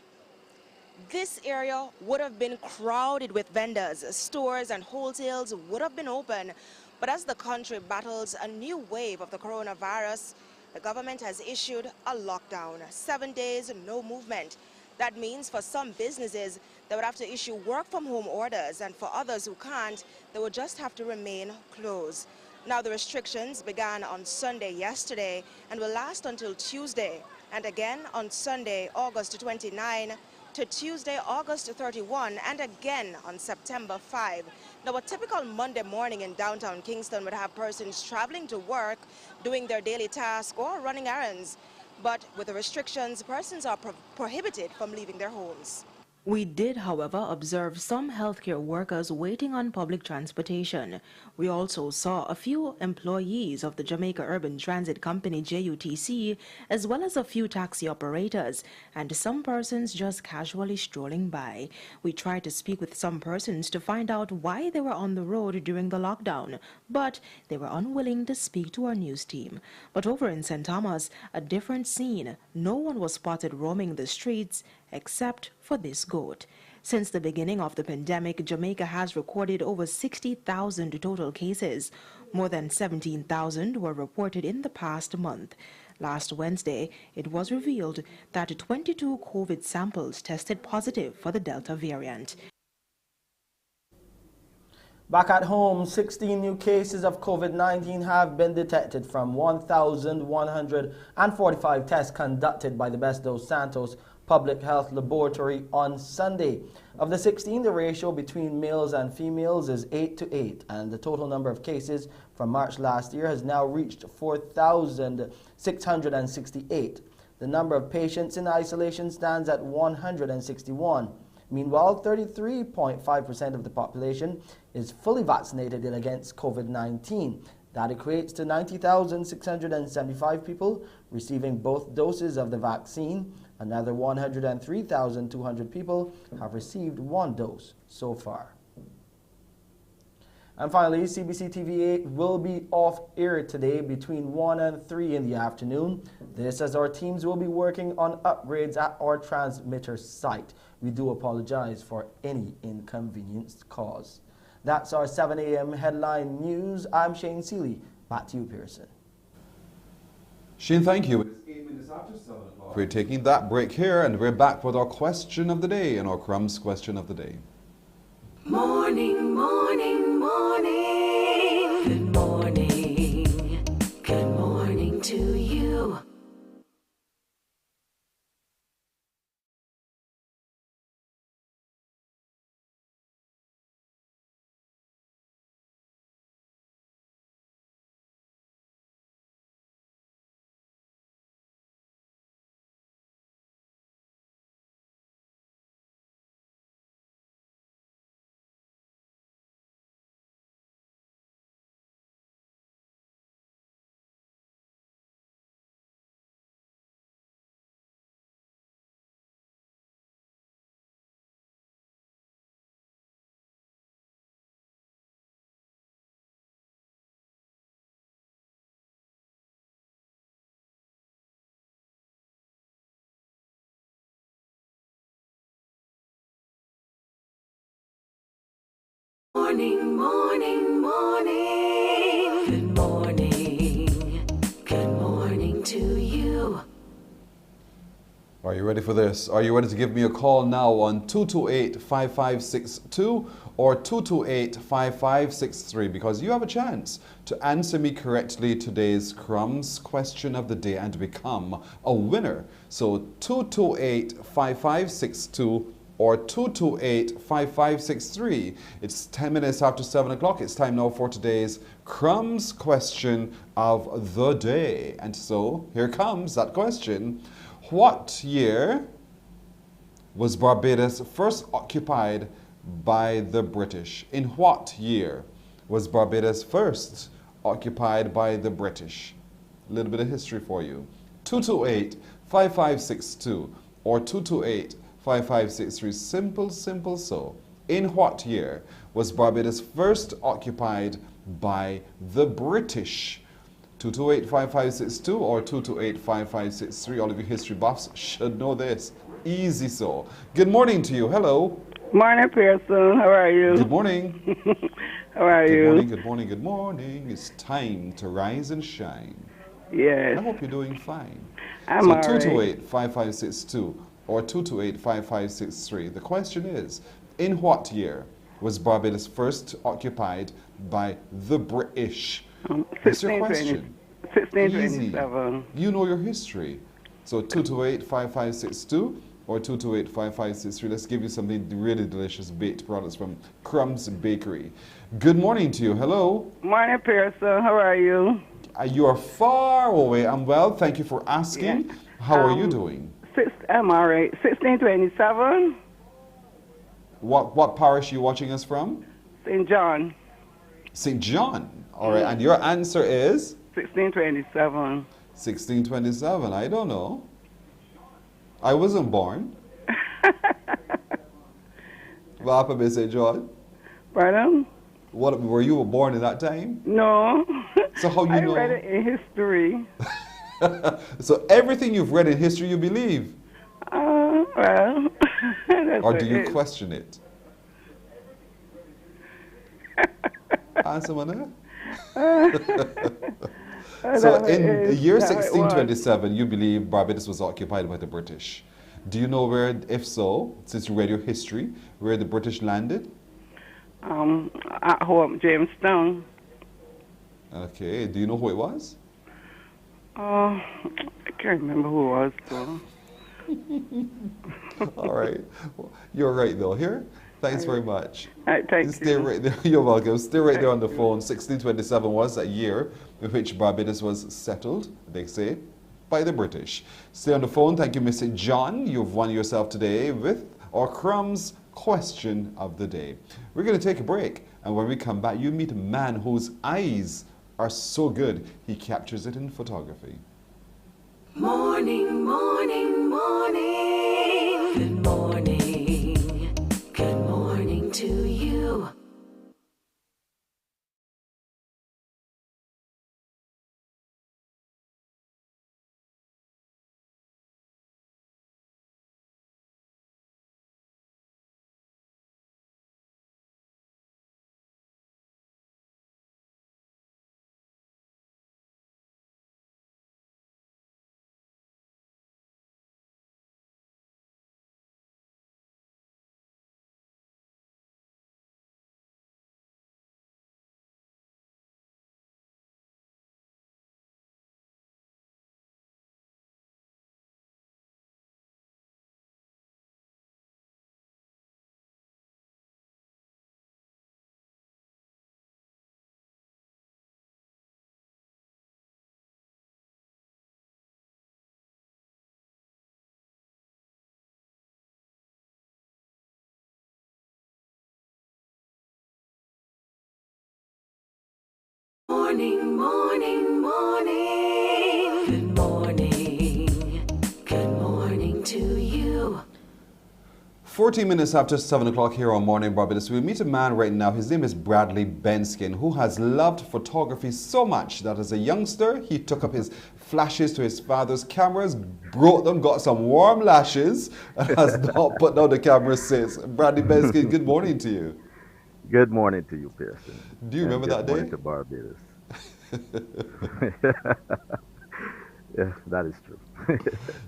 this area would have been crowded with vendors. Stores and wholesales would have been open. But as the country battles a new wave of the coronavirus, the government has issued a lockdown. 7 days, no movement. That means for some businesses, they would have to issue work-from-home orders, and for others who can't, they would just have to remain closed. Now, the restrictions began on Sunday yesterday and will last until Tuesday, and again on Sunday, August 29, to Tuesday, August 31, and again on September 5. Now, a typical Monday morning in downtown Kingston would have persons traveling to work, doing their daily tasks, or running errands. But with the restrictions, persons are prohibited from leaving their homes. We did, however, observe some healthcare workers waiting on public transportation. We also saw a few employees of the Jamaica Urban Transit Company, JUTC, as well as a few taxi operators, and some persons just casually strolling by. We tried to speak with some persons to find out why they were on the road during the lockdown, but they were unwilling to speak to our news team. But over in St. Thomas, a different scene. No one was spotted roaming the streets except for this goat. Since the beginning of the pandemic, Jamaica has recorded over 60,000 total cases. More than 17,000 were reported in the past month. Last Wednesday, it was revealed that 22 COVID samples tested positive for the Delta variant. Back at home, 16 new cases of COVID-19 have been detected from 1,145 tests conducted by the Best Dos Santos Public Health Laboratory on Sunday. Of the 16, the ratio between males and females is 8-8, and the total number of cases from March last year has now reached 4,668. The number of patients in isolation stands at 161. Meanwhile, 33.5% of the population is fully vaccinated against COVID-19. That equates to 90,675 people receiving both doses of the vaccine. Another 103,200 people have received one dose so far. And finally, CBC TV8 will be off air today between 1 and 3 in the afternoon. This as our teams will be working on upgrades at our transmitter site. We do apologize for any inconvenience caused. That's our 7 a.m. headline news. I'm Shane Seeley. Back to you, Pearson. Shane, thank you. It's 8 minutes after 7 o'clock. We're taking that break here, and we're back with our question of the day and our crumbs question of the day. Morning, morning, morning. Good morning. Good morning to you. Morning, morning, morning. Good morning. Good morning to you. Are you ready for this? Are you ready to give me a call now on 228-5562 or 228-5563? Because you have a chance to answer me correctly today's crumbs question of the day and to become a winner. So 228-5562 or 228-5563. It's 10 minutes after 7 o'clock. It's time now for today's crumbs question of the day. And so here comes that question. What year was Barbados first occupied by the British? In what year was Barbados first occupied by the British? A little bit of history for you. 228-5562 or 228-5563. Simple, simple so. In what year was Barbados first occupied by the British? 228-5562 or 228-5563. All of you history buffs should know this. Easy so. Good morning to you. Hello. Morning, Pearson. How are you? Good morning. How are you? Good morning, good morning, good morning. It's time to rise and shine. Yes. I hope you're doing fine. I'm so all right. 228-5562 or 228-5563. The question is, in what year was Barbados first occupied by the British? What's your question? 1627. You know your history. So 228-5562 or 228-5563. Let's give you something really delicious baked products from Crumbs Bakery. Good morning to you. Hello. Morning, Pearson. How are you? You are far away. I'm well. Thank you for asking. Yeah. How are you doing? I'm all right. 1627. What parish are you watching us from? St. John. St. John. All right. And your answer is? 1627. 1627. I don't know. I wasn't born. What happened in St. John? Pardon? What, were you born in that time? No. So how you know? I read it in history. So everything you've read in history you believe? Well. Or do you question it? Answer me. So in the year 1627, you believe Barbados was occupied by the British. Do you know where, if so, since you read your history, where the British landed? At home, Jamestown. Okay. Do you know who it was? I can't remember who it was, though. All right. Well, you're right, though. Here. Thanks very much. All right, thank Stay you. right there. You're welcome. Stay right there on the phone. 1627 was a year in which Barbados was settled, they say, by the British. Stay on the phone. Thank you, Mr. John. You've won yourself today with our Crumbs question of the day. We're going to take a break. And when we come back, you meet a man whose eyes are so good, he captures it in photography. Morning, morning, morning. Good morning. Good morning to you. Morning, morning, morning. Good morning. Good morning to you. 14 minutes after 7 o'clock here on Morning Barbados, we meet a man right now. His name is Bradley Benskin, who has loved photography so much that as a youngster, he took up his flashes to his father's cameras, broke them, got some warm lashes, and has not put down the camera since. Bradley Benskin, good morning to you. Good morning to you, Pearson. Do you remember that day? Good morning to Barbados. Yeah, that is true.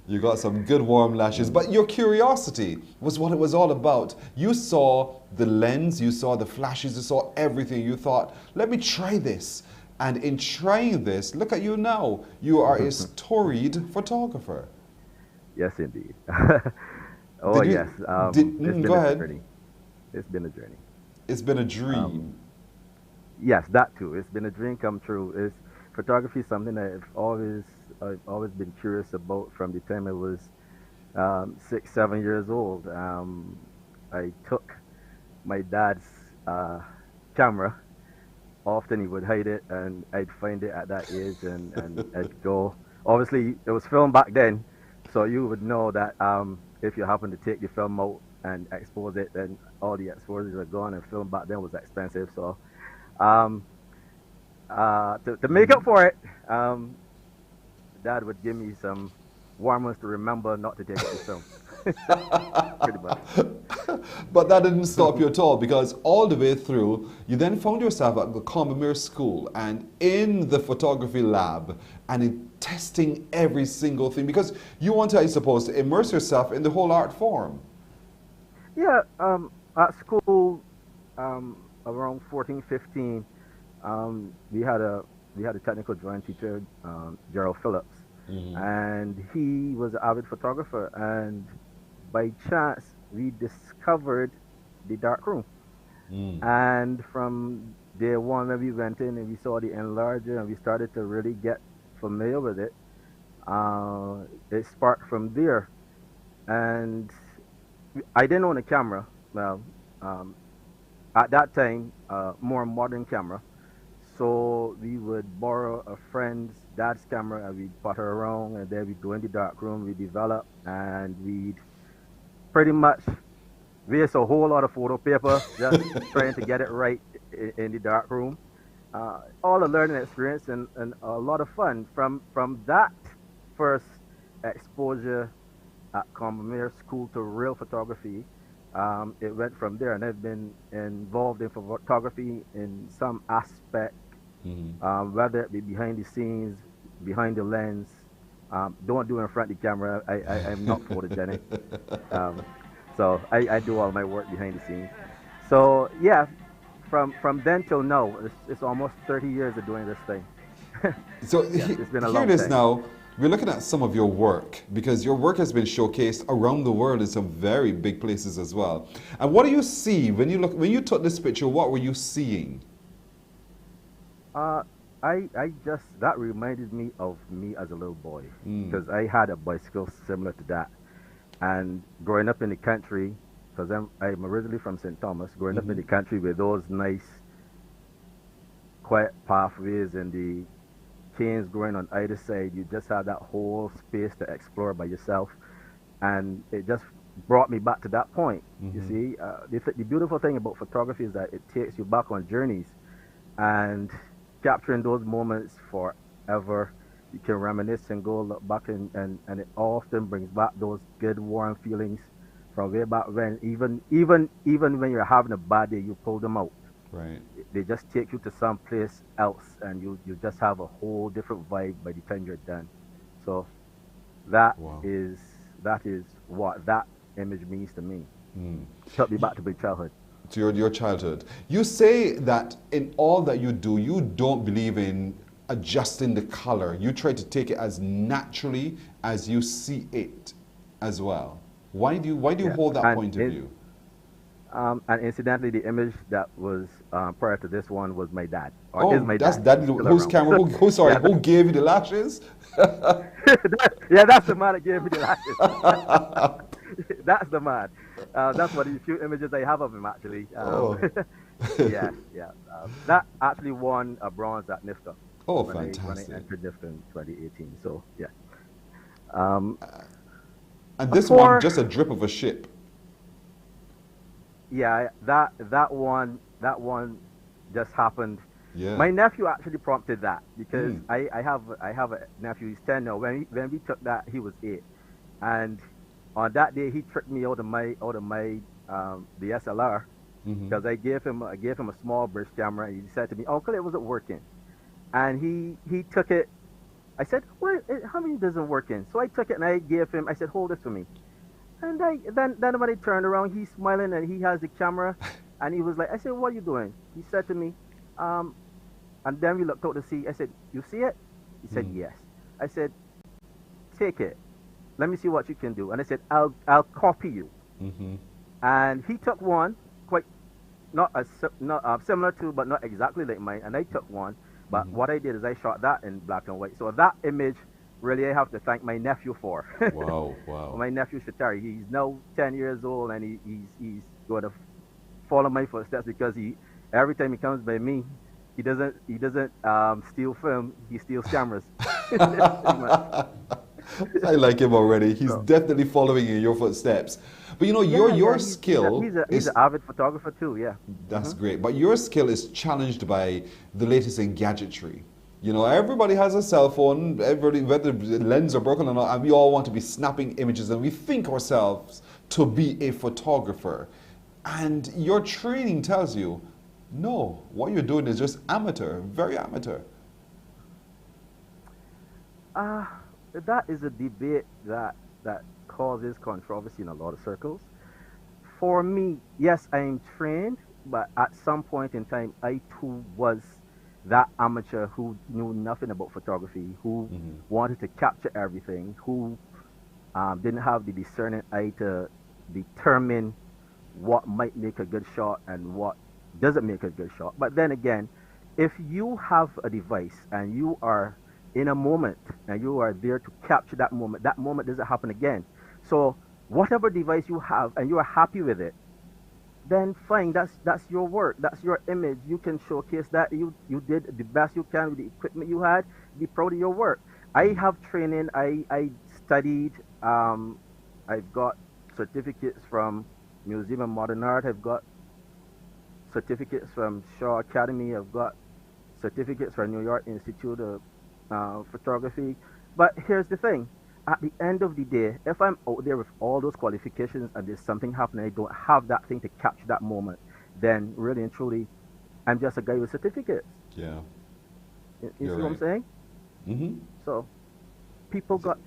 You got some good warm lashes, but your curiosity was what it was all about. You saw the lens, you saw the flashes, you saw everything. You thought, let me try this. And in trying this, look at you now. You are a storied photographer. Yes, indeed. Oh, yes. Go ahead. Journey. It's been a journey. It's been a dream. Yes, that too. It's been a dream come true. Photography is something that I've always been curious about from the time I was 6, 7 years old. I took my dad's camera. Often he would hide it, and I'd find it at that age, and I'd go. Obviously, it was film back then, so you would know that if you happen to take the film out and expose it, then all the exposures are gone, and film back then was expensive. So to make up for it, Dad would give me some warmers to remember not to take it to film. Pretty much. But that didn't stop you at all, because all the way through, you then found yourself at the Carnival School and in the photography lab and in testing every single thing, because you wanted, I suppose, to immerse yourself in the whole art form. Yeah, at school, around 14, 15, we had a technical drawing teacher, Gerald Phillips, and he was an avid photographer, and by chance we discovered the dark room. And from day one when we went in and we saw the enlarger and we started to really get familiar with it, it sparked from there. And I didn't own a camera. Well, at that time, more modern camera. So we would borrow a friend's dad's camera and we'd putter around, and then we'd go in the dark room, we'd develop, and we'd pretty much waste a whole lot of photo paper just trying to get it right in the dark room. All a learning experience and a lot of fun. From that first exposure at Carnival School to real photography, it went from there, and I've been involved in photography in some aspect, whether it be behind the scenes, behind the lens. Don't do it in front of the camera. I'm not photogenic. So I do all my work behind the scenes. So yeah, from then till now, it's almost 30 years of doing this thing. So yeah, it's been a hear long this time. now. We're looking at some of your work because your work has been showcased around the world in some very big places as well. And what do you see when you took this picture? What were you seeing? That reminded me of me as a little boy, because I had a bicycle similar to that. And growing up in the country, because I'm originally from St. Thomas, growing up in the country with those nice, quiet pathways and the canes growing on either side, you just have that whole space to explore by yourself. And it just brought me back to that point. You see, the beautiful thing about photography is that it takes you back on journeys, and capturing those moments forever, you can reminisce and go look back, and it often brings back those good warm feelings from way back when. Even when you're having a bad day, you pull them out. Right. They just take you to some place else, and you just have a whole different vibe by the time you're done. So that is what that image means to me. Took me back to my childhood. To your childhood. You say that in all that you do, you don't believe in adjusting the color. You try to take it as naturally as you see it as well. Why do you hold that point of view? And incidentally, the image that was prior to this one was my dad. Or is my dad. That's whose camera? Who gave you the lashes? Yeah, that's the man that gave me the lashes. That's the man. That's one of the few images I have of him, actually. Yeah. That actually won a bronze at NIFTA. Oh, when fantastic. I entered NIFTA in 2018. So, yeah. And this one, just a drip of a ship. Yeah, that one just happened. Yeah. My nephew actually prompted that, because I have a nephew. He's 10 now. When we took that, he was 8, and on that day he tricked me out of my DSLR, because I gave him a small British camera. And he said to me, "Uncle, it wasn't working," and he took it. I said, "What? How many doesn't working?" So I took it and I gave him. I said, "Hold this for me." And then when I turned around, he's smiling and he has the camera, and he was like, I said, "What are you doing?" He said to me, and then we looked out to see. I said, "You see it?" He said, "Yes." I said, "Take it. Let me see what you can do." And I said, I'll copy you." And he took one, quite not similar to, but not exactly like mine. And I took one, but what I did is I shot that in black and white. So that image, really, I have to thank my nephew for. Wow. My nephew Shatari. He's now 10 years old, and he's going to follow my footsteps, because every time he comes by me, he doesn't steal film, he steals cameras. I like him already. He's definitely following in your footsteps. But your skill he's an avid photographer too, yeah. That's great. But your skill is challenged by the latest in gadgetry. Everybody has a cell phone, everybody, whether the lens are broken or not, and we all want to be snapping images, and we think ourselves to be a photographer. And your training tells you, no, what you're doing is just amateur, very amateur. That is a debate that causes controversy in a lot of circles. For me, yes, I am trained, but at some point in time, I too was that amateur who knew nothing about photography, who wanted to capture everything, who didn't have the discerning eye to determine what might make a good shot and what doesn't make a good shot. But then again, if you have a device and you are in a moment and you are there to capture that moment doesn't happen again. So whatever device you have and you are happy with it, then fine, that's your work, that's your image. You can showcase that you did the best you can with the equipment you had. Be proud of your work. I have training. I studied. I've got certificates from Museum of Modern Art. I've got certificates from Shaw Academy. I've got certificates from New York Institute of Photography. But here's the thing. At the end of the day, if I'm out there with all those qualifications and there's something happening, I don't have that thing to capture that moment, then really and truly, I'm just a guy with certificates. Yeah. You see what I'm saying? So,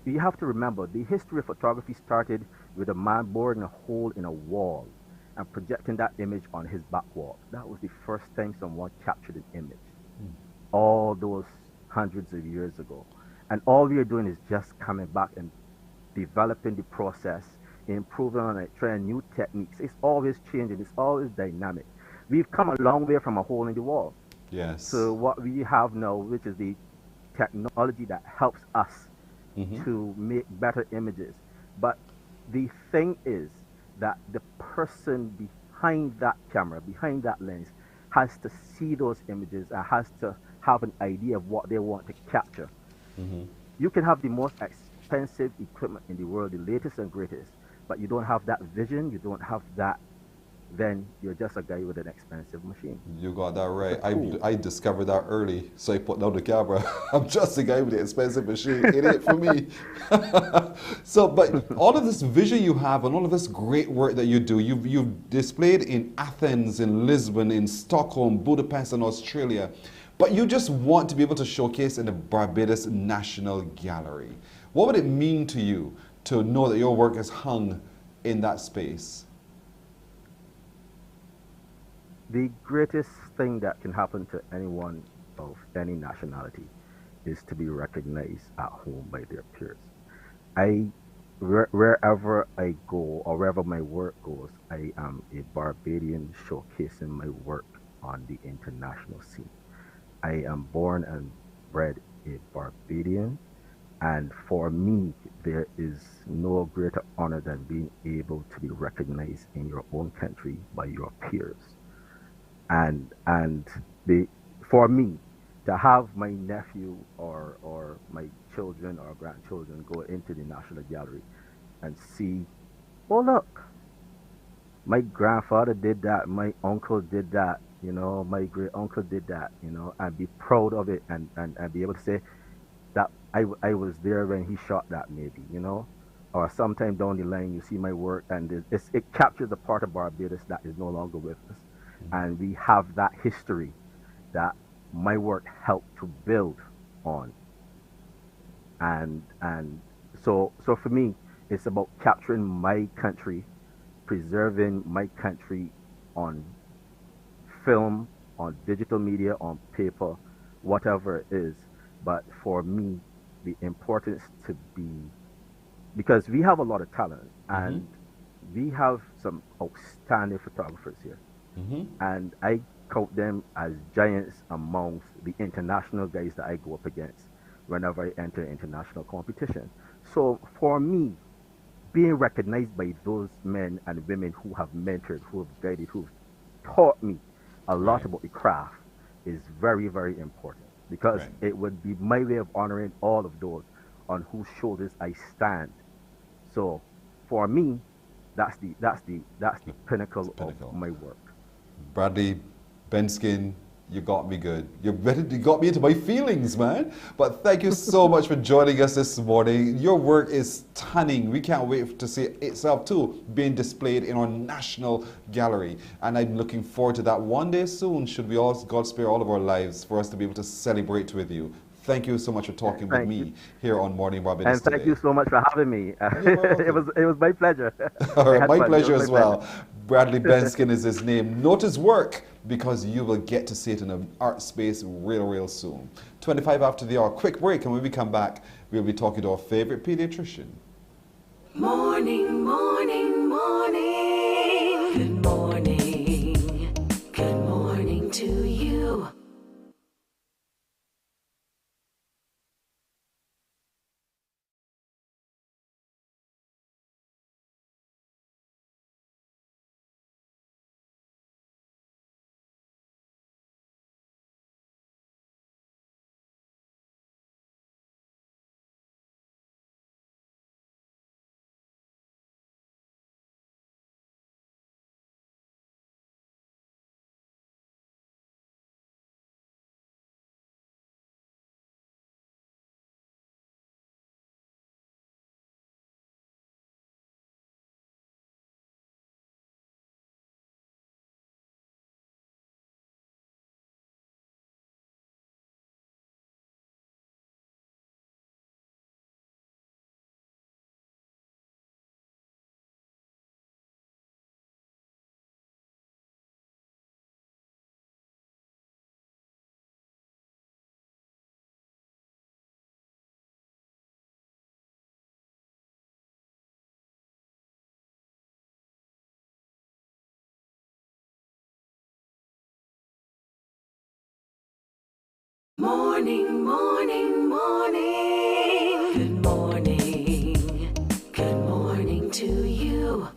you have to remember, the history of photography started with a man boring a hole in a wall and projecting that image on his back wall. That was the first time someone captured an image. All those hundreds of years ago. And all we are doing is just coming back and developing the process, improving on it, trying new techniques. It's always changing. It's always dynamic. We've come a long way from a hole in the wall Yes. to what we have now, which is the technology that helps us to make better images. But the thing is that the person behind that camera, behind that lens, has to see those images and has to have an idea of what they want to capture. You can have the most expensive equipment in the world, the latest and greatest, but you don't have that vision, you don't have that, then you're just a guy with an expensive machine. You got that right. I discovered that early, so I put down the camera. I'm just a guy with an expensive machine. It ain't for me. So, but all of this vision you have and all of this great work that you do, you've displayed in Athens, in Lisbon, in Stockholm, Budapest, and Australia. But you just want to be able to showcase in the Barbados National Gallery. What would it mean to you to know that your work is hung in that space? The greatest thing that can happen to anyone of any nationality is to be recognized at home by their peers. Wherever I go or wherever my work goes, I am a Barbadian showcasing my work on the international scene. I am born and bred a Barbadian, and for me, there is no greater honor than being able to be recognized in your own country by your peers. And for me to have my nephew or my children or grandchildren go into the National Gallery and see, oh look, my grandfather did that, my uncle did that, my great uncle did that, and be proud of it and be able to say that I was there when he shot that, maybe, or sometime down the line you see my work and it captures a part of Barbados that is no longer with us. And we have that history that my work helped to build on. And so for me, it's about capturing my country, preserving my country on film, on digital media, on paper, whatever it is. But for me, the importance to be, because we have a lot of talent and we have some outstanding photographers here. And I count them as giants amongst the international guys that I go up against whenever I enter international competition. So for me, being recognized by those men and women who have mentored, who have guided, who have taught me a lot about the craft is very, very important, because it would be my way of honoring all of those on whose shoulders I stand. So for me, that's the pinnacle of my work. Bradley Benskin, you got me good. You got me into my feelings, man. But thank you so much for joining us this morning. Your work is stunning. We can't wait to see it itself too being displayed in our national gallery. And I'm looking forward to that one day soon, should we all, God spare all of our lives, for us to be able to celebrate with you. Thank you so much for talking with me here on Morning Barbados And thank today. you so much for having me. It was my pleasure. All right, my pleasure as well. Bradley Benskin is his name. Note his work, because you will get to see it in an art space real soon. 25 after the hour. Quick break, and when we come back, we'll be talking to our favorite pediatrician. Morning, morning, morning. Good morning. Good morning to you. Morning, morning, morning. Good morning. Good morning to you.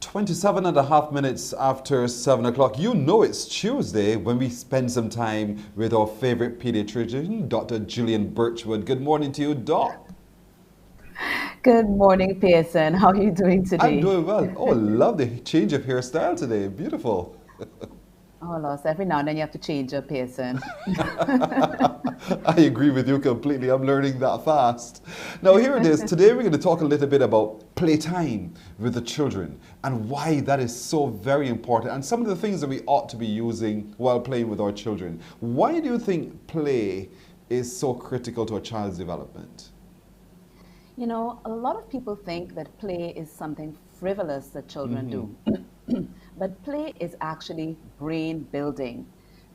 27 and a half minutes after 7 o'clock. You know it's Tuesday when we spend some time with our favorite pediatrician, Dr. Julian Birchwood. Good morning to you, Doc. Good morning, Pearson. How are you doing today? I'm doing well. Oh, love the change of hairstyle today. Beautiful. Oh, Lost. Every now and then you have to change your Pearson. I agree with you completely. I'm learning that fast. Now, here it is. Today, we're going to talk a little bit about playtime with the children and why that is so very important and some of the things that we ought to be using while playing with our children. Why do you think play is so critical to a child's development? You know, a lot of people think that play is something frivolous that children do. But play is actually brain building.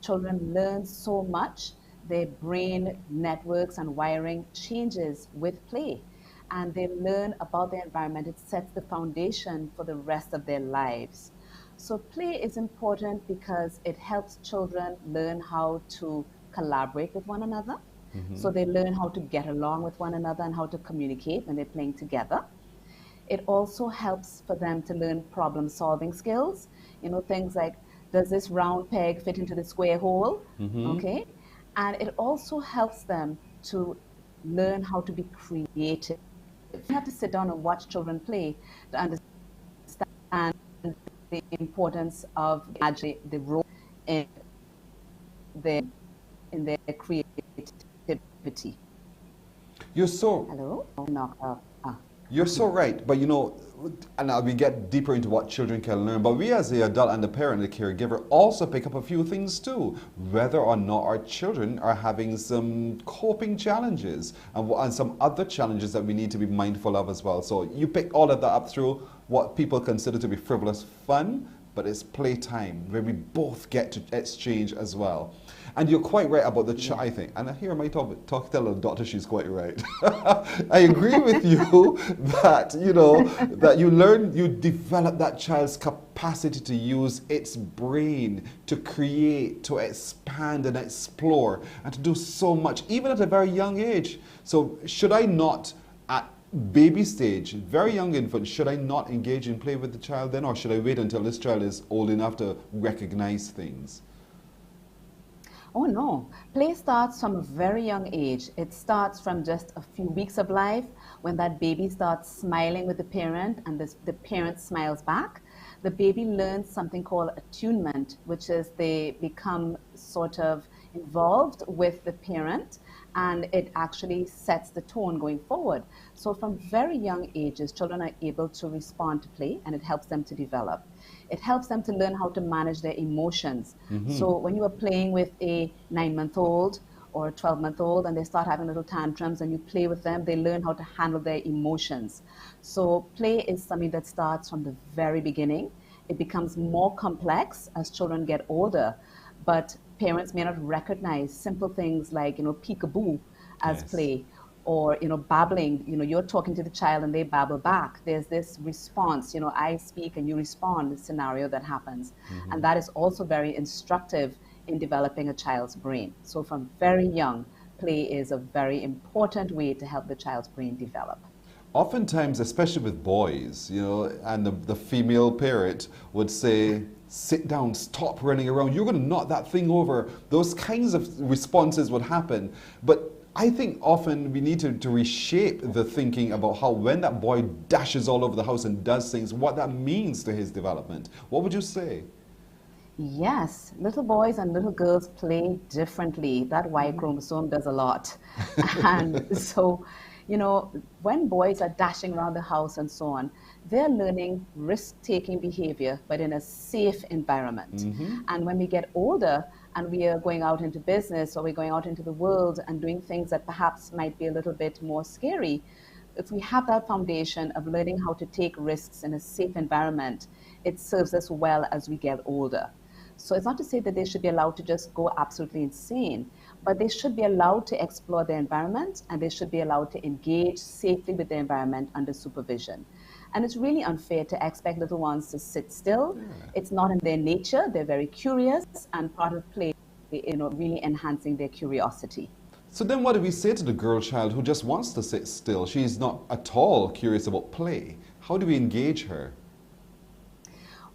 Children learn so much, their brain networks and wiring changes with play. And they learn about their environment. It sets the foundation for the rest of their lives. So play is important because it helps children learn how to collaborate with one another. So they learn how to get along with one another and how to communicate when they're playing together. It also helps for them to learn problem solving skills. You know, things like, does this round peg fit into the square hole? Okay. And it also helps them to learn how to be creative. You have to sit down and watch children play to understand the importance of the role in their creativity. You're so... Hello? You're so right, but you know, and we get deeper into what children can learn, but we as the adult and the parent, the caregiver, also pick up a few things too, whether or not our children are having some coping challenges and some other challenges that we need to be mindful of as well. So you pick all of that up through what people consider to be frivolous fun, but it's playtime where we both get to exchange as well. And you're quite right about the child, I think. And here I might tell the doctor she's quite right. I agree with you that, you know, that you develop that child's capacity to use its brain to create, to expand and explore, and to do so much, even at a very young age. So should I not, at baby stage, very young infant, should I not engage in play with the child then, or should I wait until this child is old enough to recognize things? Oh no, play starts from a very young age. It starts from just a few weeks of life when that baby starts smiling with the parent and the parent smiles back. The baby learns something called attunement, which is they become sort of involved with the parent, and it actually sets the tone going forward. So from very young ages, children are able to respond to play, and it helps them to develop. It helps them to learn how to manage their emotions. So when you are playing with a 9-month-old or a 12-month-old and they start having little tantrums and you play with them, they learn how to handle their emotions. So play is something that starts from the very beginning. It becomes more complex as children get older, but parents may not recognize simple things like, you know, peekaboo as play, or, you know, babbling. You know, you're talking to the child and they babble back. There's this response, you know, I speak and you respond, the scenario that happens. And that is also very instructive in developing a child's brain. So from very young, play is a very important way to help the child's brain develop. Oftentimes, especially with boys, you know, and the female parent would say, sit down, stop running around, you're going to knock that thing over. Those kinds of responses would happen. But I think often we need to reshape the thinking about how when that boy dashes all over the house and does things, what that means to his development. What would you say? Yes, little boys and little girls play differently. That Y chromosome does a lot. And so, you know, when boys are dashing around the house and so on, they're learning risk-taking behavior, but in a safe environment. And when we get older and we are going out into business or we're going out into the world and doing things that perhaps might be a little bit more scary, if we have that foundation of learning how to take risks in a safe environment, it serves us well as we get older. So it's not to say that they should be allowed to just go absolutely insane, but they should be allowed to explore their environment and they should be allowed to engage safely with their environment under supervision. And it's really unfair to expect little ones to sit still. It's not in their nature. They're very curious, and part of play really enhancing their curiosity. So then what do we say to the girl child who just wants to sit still? She's not at all curious about play. How do we engage her?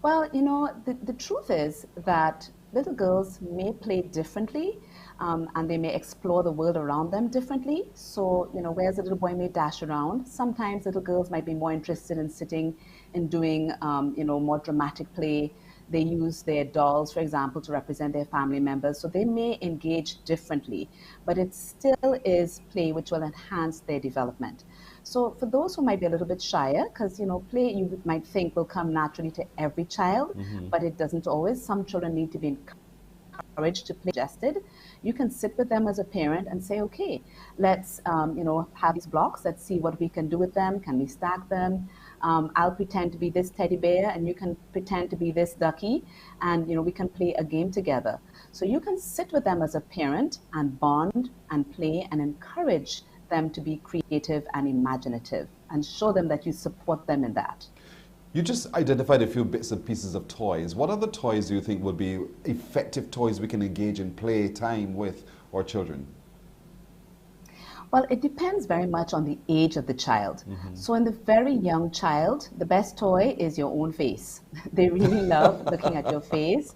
Well, the truth is that little girls may play differently, and they may explore the world around them differently. So, whereas a little boy may dash around, sometimes little girls might be more interested in sitting and doing, more dramatic play. They use their dolls, for example, to represent their family members. So they may engage differently, but it still is play which will enhance their development. So for those who might be a little bit shyer, because play you might think will come naturally to every child, but it doesn't always. Some children need to be encouraged to play suggested. You can sit with them as a parent and say, okay, let's have these blocks. Let's see what we can do with them. Can we stack them? I'll pretend to be this teddy bear, and you can pretend to be this ducky, and we can play a game together. So you can sit with them as a parent and bond and play and encourage them to be creative and imaginative, and show them that you support them in that. You just identified a few bits and pieces of toys. What other toys do you think would be effective toys we can engage in play time with our children? Well, it depends very much on the age of the child. So in the very young child, the best toy is your own face. They really love looking at your face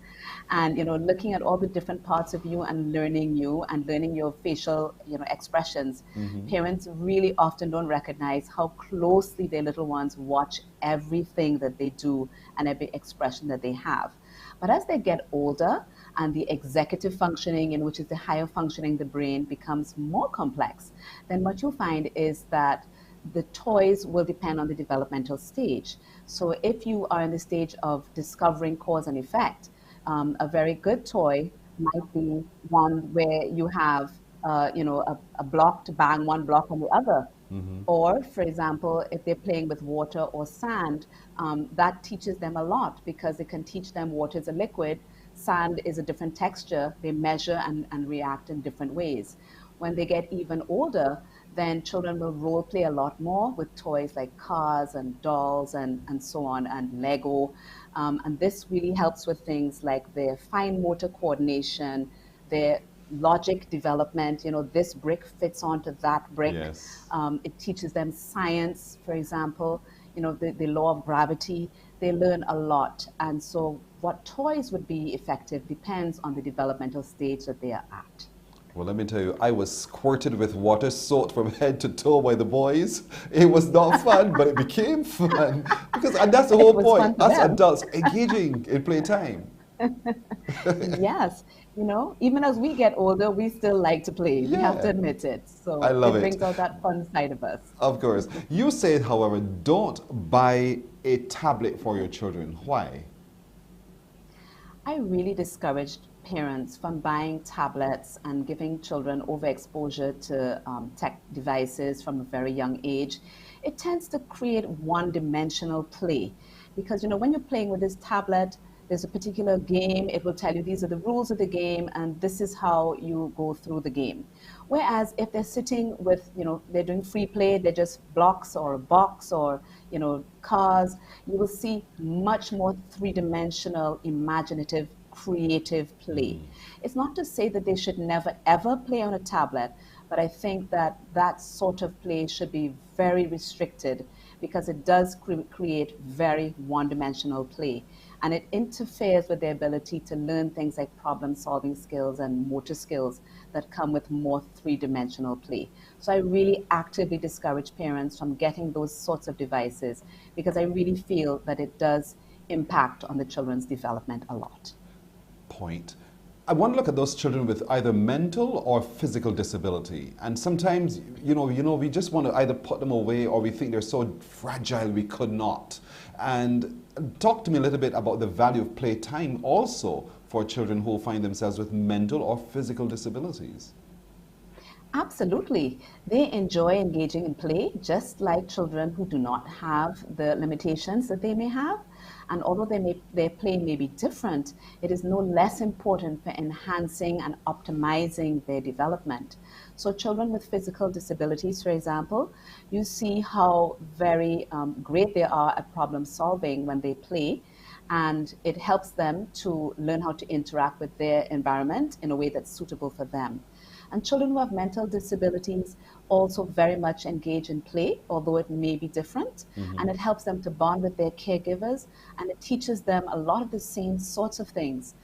and looking at all the different parts of you and learning you and learning your facial expressions. Parents really often don't recognize how closely their little ones watch everything that they do and every expression that they have. But as they get older and the executive functioning, which is the higher functioning the brain, becomes more complex, then what you'll find is that the toys will depend on the developmental stage. So if you are in the stage of discovering cause and effect, a very good toy might be one where you have a block to bang one block on the other. Or, for example, if they're playing with water or sand, that teaches them a lot, because it can teach them water is a liquid, sand is a different texture, they measure and react in different ways. When they get even older, then children will role play a lot more with toys like cars and dolls and so on, and Lego. And this really helps with things like their fine motor coordination, their logic development. This brick fits onto that brick. Yes. It teaches them science, for example, the law of gravity. They learn a lot. And so what toys would be effective depends on the developmental stage that they are at. Well, let me tell you, I was squirted with water, soaked from head to toe by the boys. It was not fun, but it became fun. And that's the whole point. Us adults engaging in playtime. Yes. Even as we get older, we still like to play. We have to admit it. So I love it brings out that fun side of us. Of course. You said, however, don't buy a tablet for your children. Why? I really discouraged parents from buying tablets and giving children overexposure to tech devices from a very young age. It tends to create one-dimensional play, because when you're playing with this tablet, there's a particular game, it will tell you these are the rules of the game and this is how you go through the game. Whereas if they're sitting with, they're doing free play, they're just blocks or a box or, cars, you will see much more three-dimensional, imaginative, creative play. It's not to say that they should never ever play on a tablet, but I think that that sort of play should be very restricted, because it does create very one-dimensional play. And it interferes with their ability to learn things like problem-solving skills and motor skills that come with more three-dimensional play. So I really actively discourage parents from getting those sorts of devices, because I really feel that it does impact on the children's development a lot. Point. I want to look at those children with either mental or physical disability. And sometimes, we just want to either put them away, or we think they're so fragile we could not. And talk to me a little bit about the value of playtime also for children who find themselves with mental or physical disabilities. Absolutely. They enjoy engaging in play, just like children who do not have the limitations that they may have. And although their play may be different, it is no less important for enhancing and optimizing their development. So children with physical disabilities, for example, you see how very great they are at problem solving when they play. and it helps them to learn how to interact with their environment in a way that's suitable for them. And children who have mental disabilities also very much engage in play, although it may be different. And it helps them to bond with their caregivers, and it teaches them a lot of the same sorts of things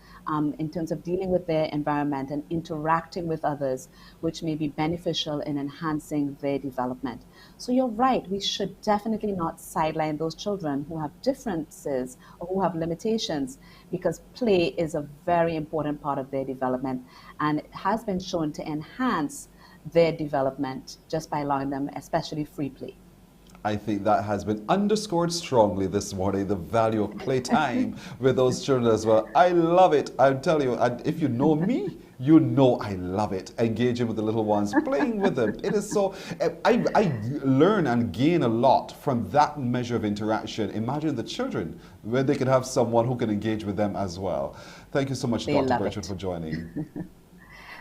in terms of dealing with their environment and interacting with others, which may be beneficial in enhancing their development. So you're right, we should definitely not sideline those children who have differences or who have limitations, because play is a very important part of their development, and it has been shown to enhance their development just by allowing them, especially free play. I think that has been underscored strongly this morning, the value of playtime with those children as well. I love it. I'll tell you, if you know me, you know I love it. Engaging with the little ones, playing with them. It is so, I learn and gain a lot from that measure of interaction. Imagine the children, where they can have someone who can engage with them as well. Thank you so much, They Dr. love Birchwood, it. for joining.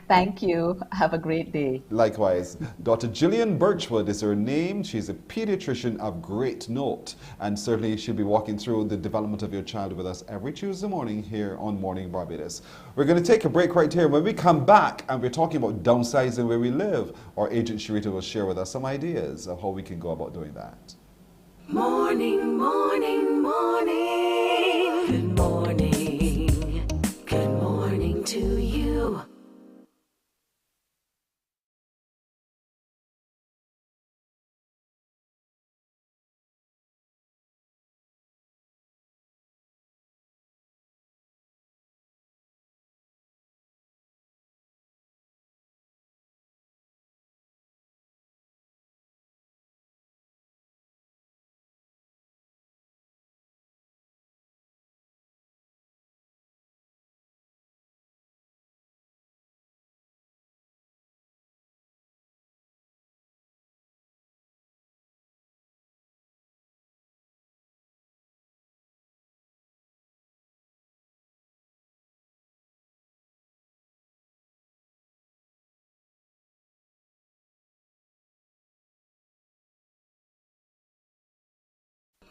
Thank you. Have a great day. Likewise, Dr. Gillian Birchwood is her name. She's a pediatrician of great note, and certainly she'll be walking through the development of your child with us every Tuesday morning here on Morning Barbados. We're going to take a break right here. When we come back and we're talking about downsizing where we live, our agent Sharita will share with us some ideas of how we can go about doing that. Morning, morning, morning. Good morning. Good morning to you.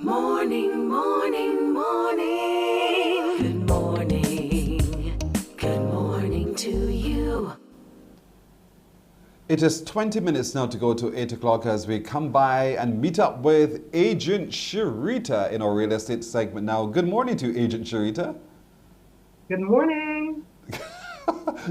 Morning, morning, morning. Good morning. Good morning to you. It is 20 minutes now to go to 8 o'clock as we come by and meet up with Agent Sharita in our real estate segment now. Good morning to you, Agent Sharita. Good morning.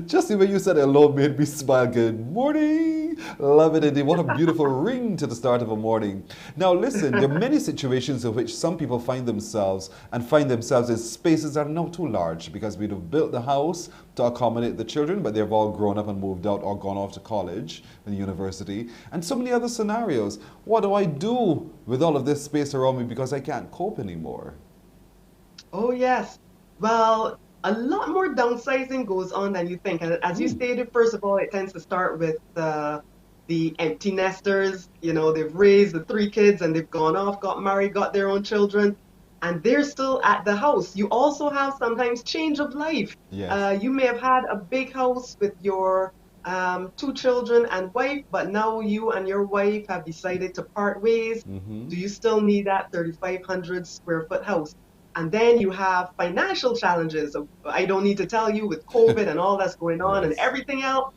Just the way you said hello made me smile. Good morning. Love it indeed. What a beautiful ring to the start of a morning. Now listen, there are many situations in which some people find themselves in spaces that are now too large because we'd have built the house to accommodate the children, but they've all grown up and moved out or gone off to college and university, and so many other scenarios. What do I do with all of this space around me because I can't cope anymore? Oh, yes. Well, a lot more downsizing goes on than you think. And as you stated, first of all, it tends to start with the empty nesters. You know, they've raised the 3 kids and they've gone off, got married, got their own children, and they're still at the house. You also have sometimes change of life. Yes. You may have had a big house with your 2 children and wife, but now you and your wife have decided to part ways. Do you still need that 3,500 square foot house? And then you have financial challenges. I don't need to tell you, with COVID and all that's going on and everything else.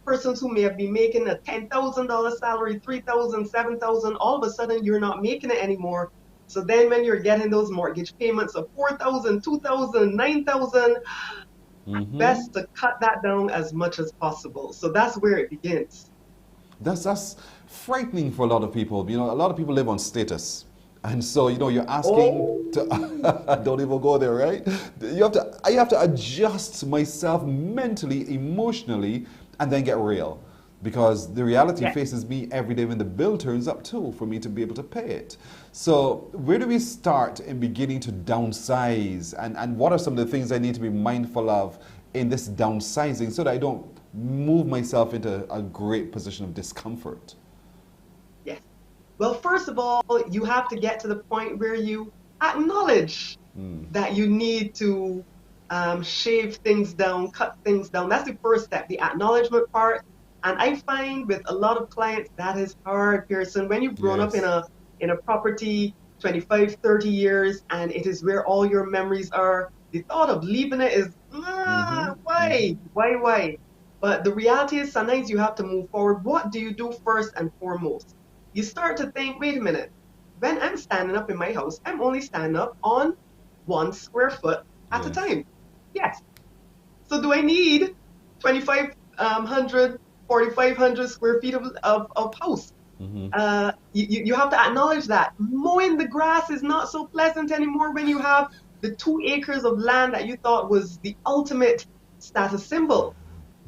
Persons who may have been making a $10,000 salary, $3,000, $7,000, all of a sudden you're not making it anymore. So then when you're getting those mortgage payments of $4,000, $2,000, $9,000, best to cut that down as much as possible. So that's where it begins. That's frightening for a lot of people. You know, a lot of people live on status. And so, you know, you're asking to, don't even go there, right? I have to adjust myself mentally, emotionally, and then get real. Because the reality faces me every day when the bill turns up too, for me to be able to pay it. So where do we start in beginning to downsize? And what are some of the things I need to be mindful of in this downsizing so that I don't move myself into a great position of discomfort? Well, first of all, you have to get to the point where you acknowledge that you need to shave things down, cut things down. That's the first step, the acknowledgement part. And I find with a lot of clients that is hard, Pearson. When you've grown up in a property, 25, 30 years, and it is where all your memories are. The thought of leaving it is, why? But the reality is sometimes you have to move forward. What do you do first and foremost? You start to think, wait a minute, when I'm standing up in my house, I'm only standing up on 1 square foot at a time. Yes. So do I need 2,500, 4,500 square feet of house? You have to acknowledge that. Mowing the grass is not so pleasant anymore when you have the 2 acres of land that you thought was the ultimate status symbol.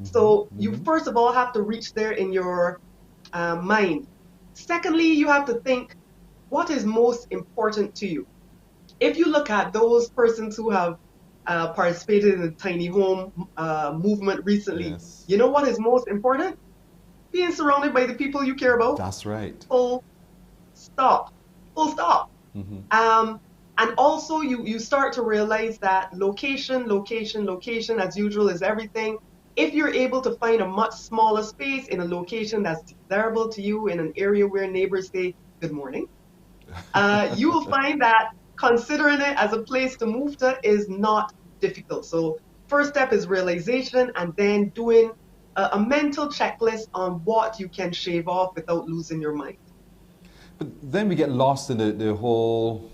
So you first of all have to reach there in your mind. Secondly, you have to think, what is most important to you? If you look at those persons who have participated in the tiny home movement recently, you know what is most important? Being surrounded by the people you care about. That's right. Full stop. Full stop. And also you start to realize that location as usual is everything. If you're able to find a much smaller space in a location that's desirable to you, in an area where neighbors say good morning, you will find that considering it as a place to move to is not difficult. So first step is realization, and then doing a mental checklist on what you can shave off without losing your mind. But then we get lost in the whole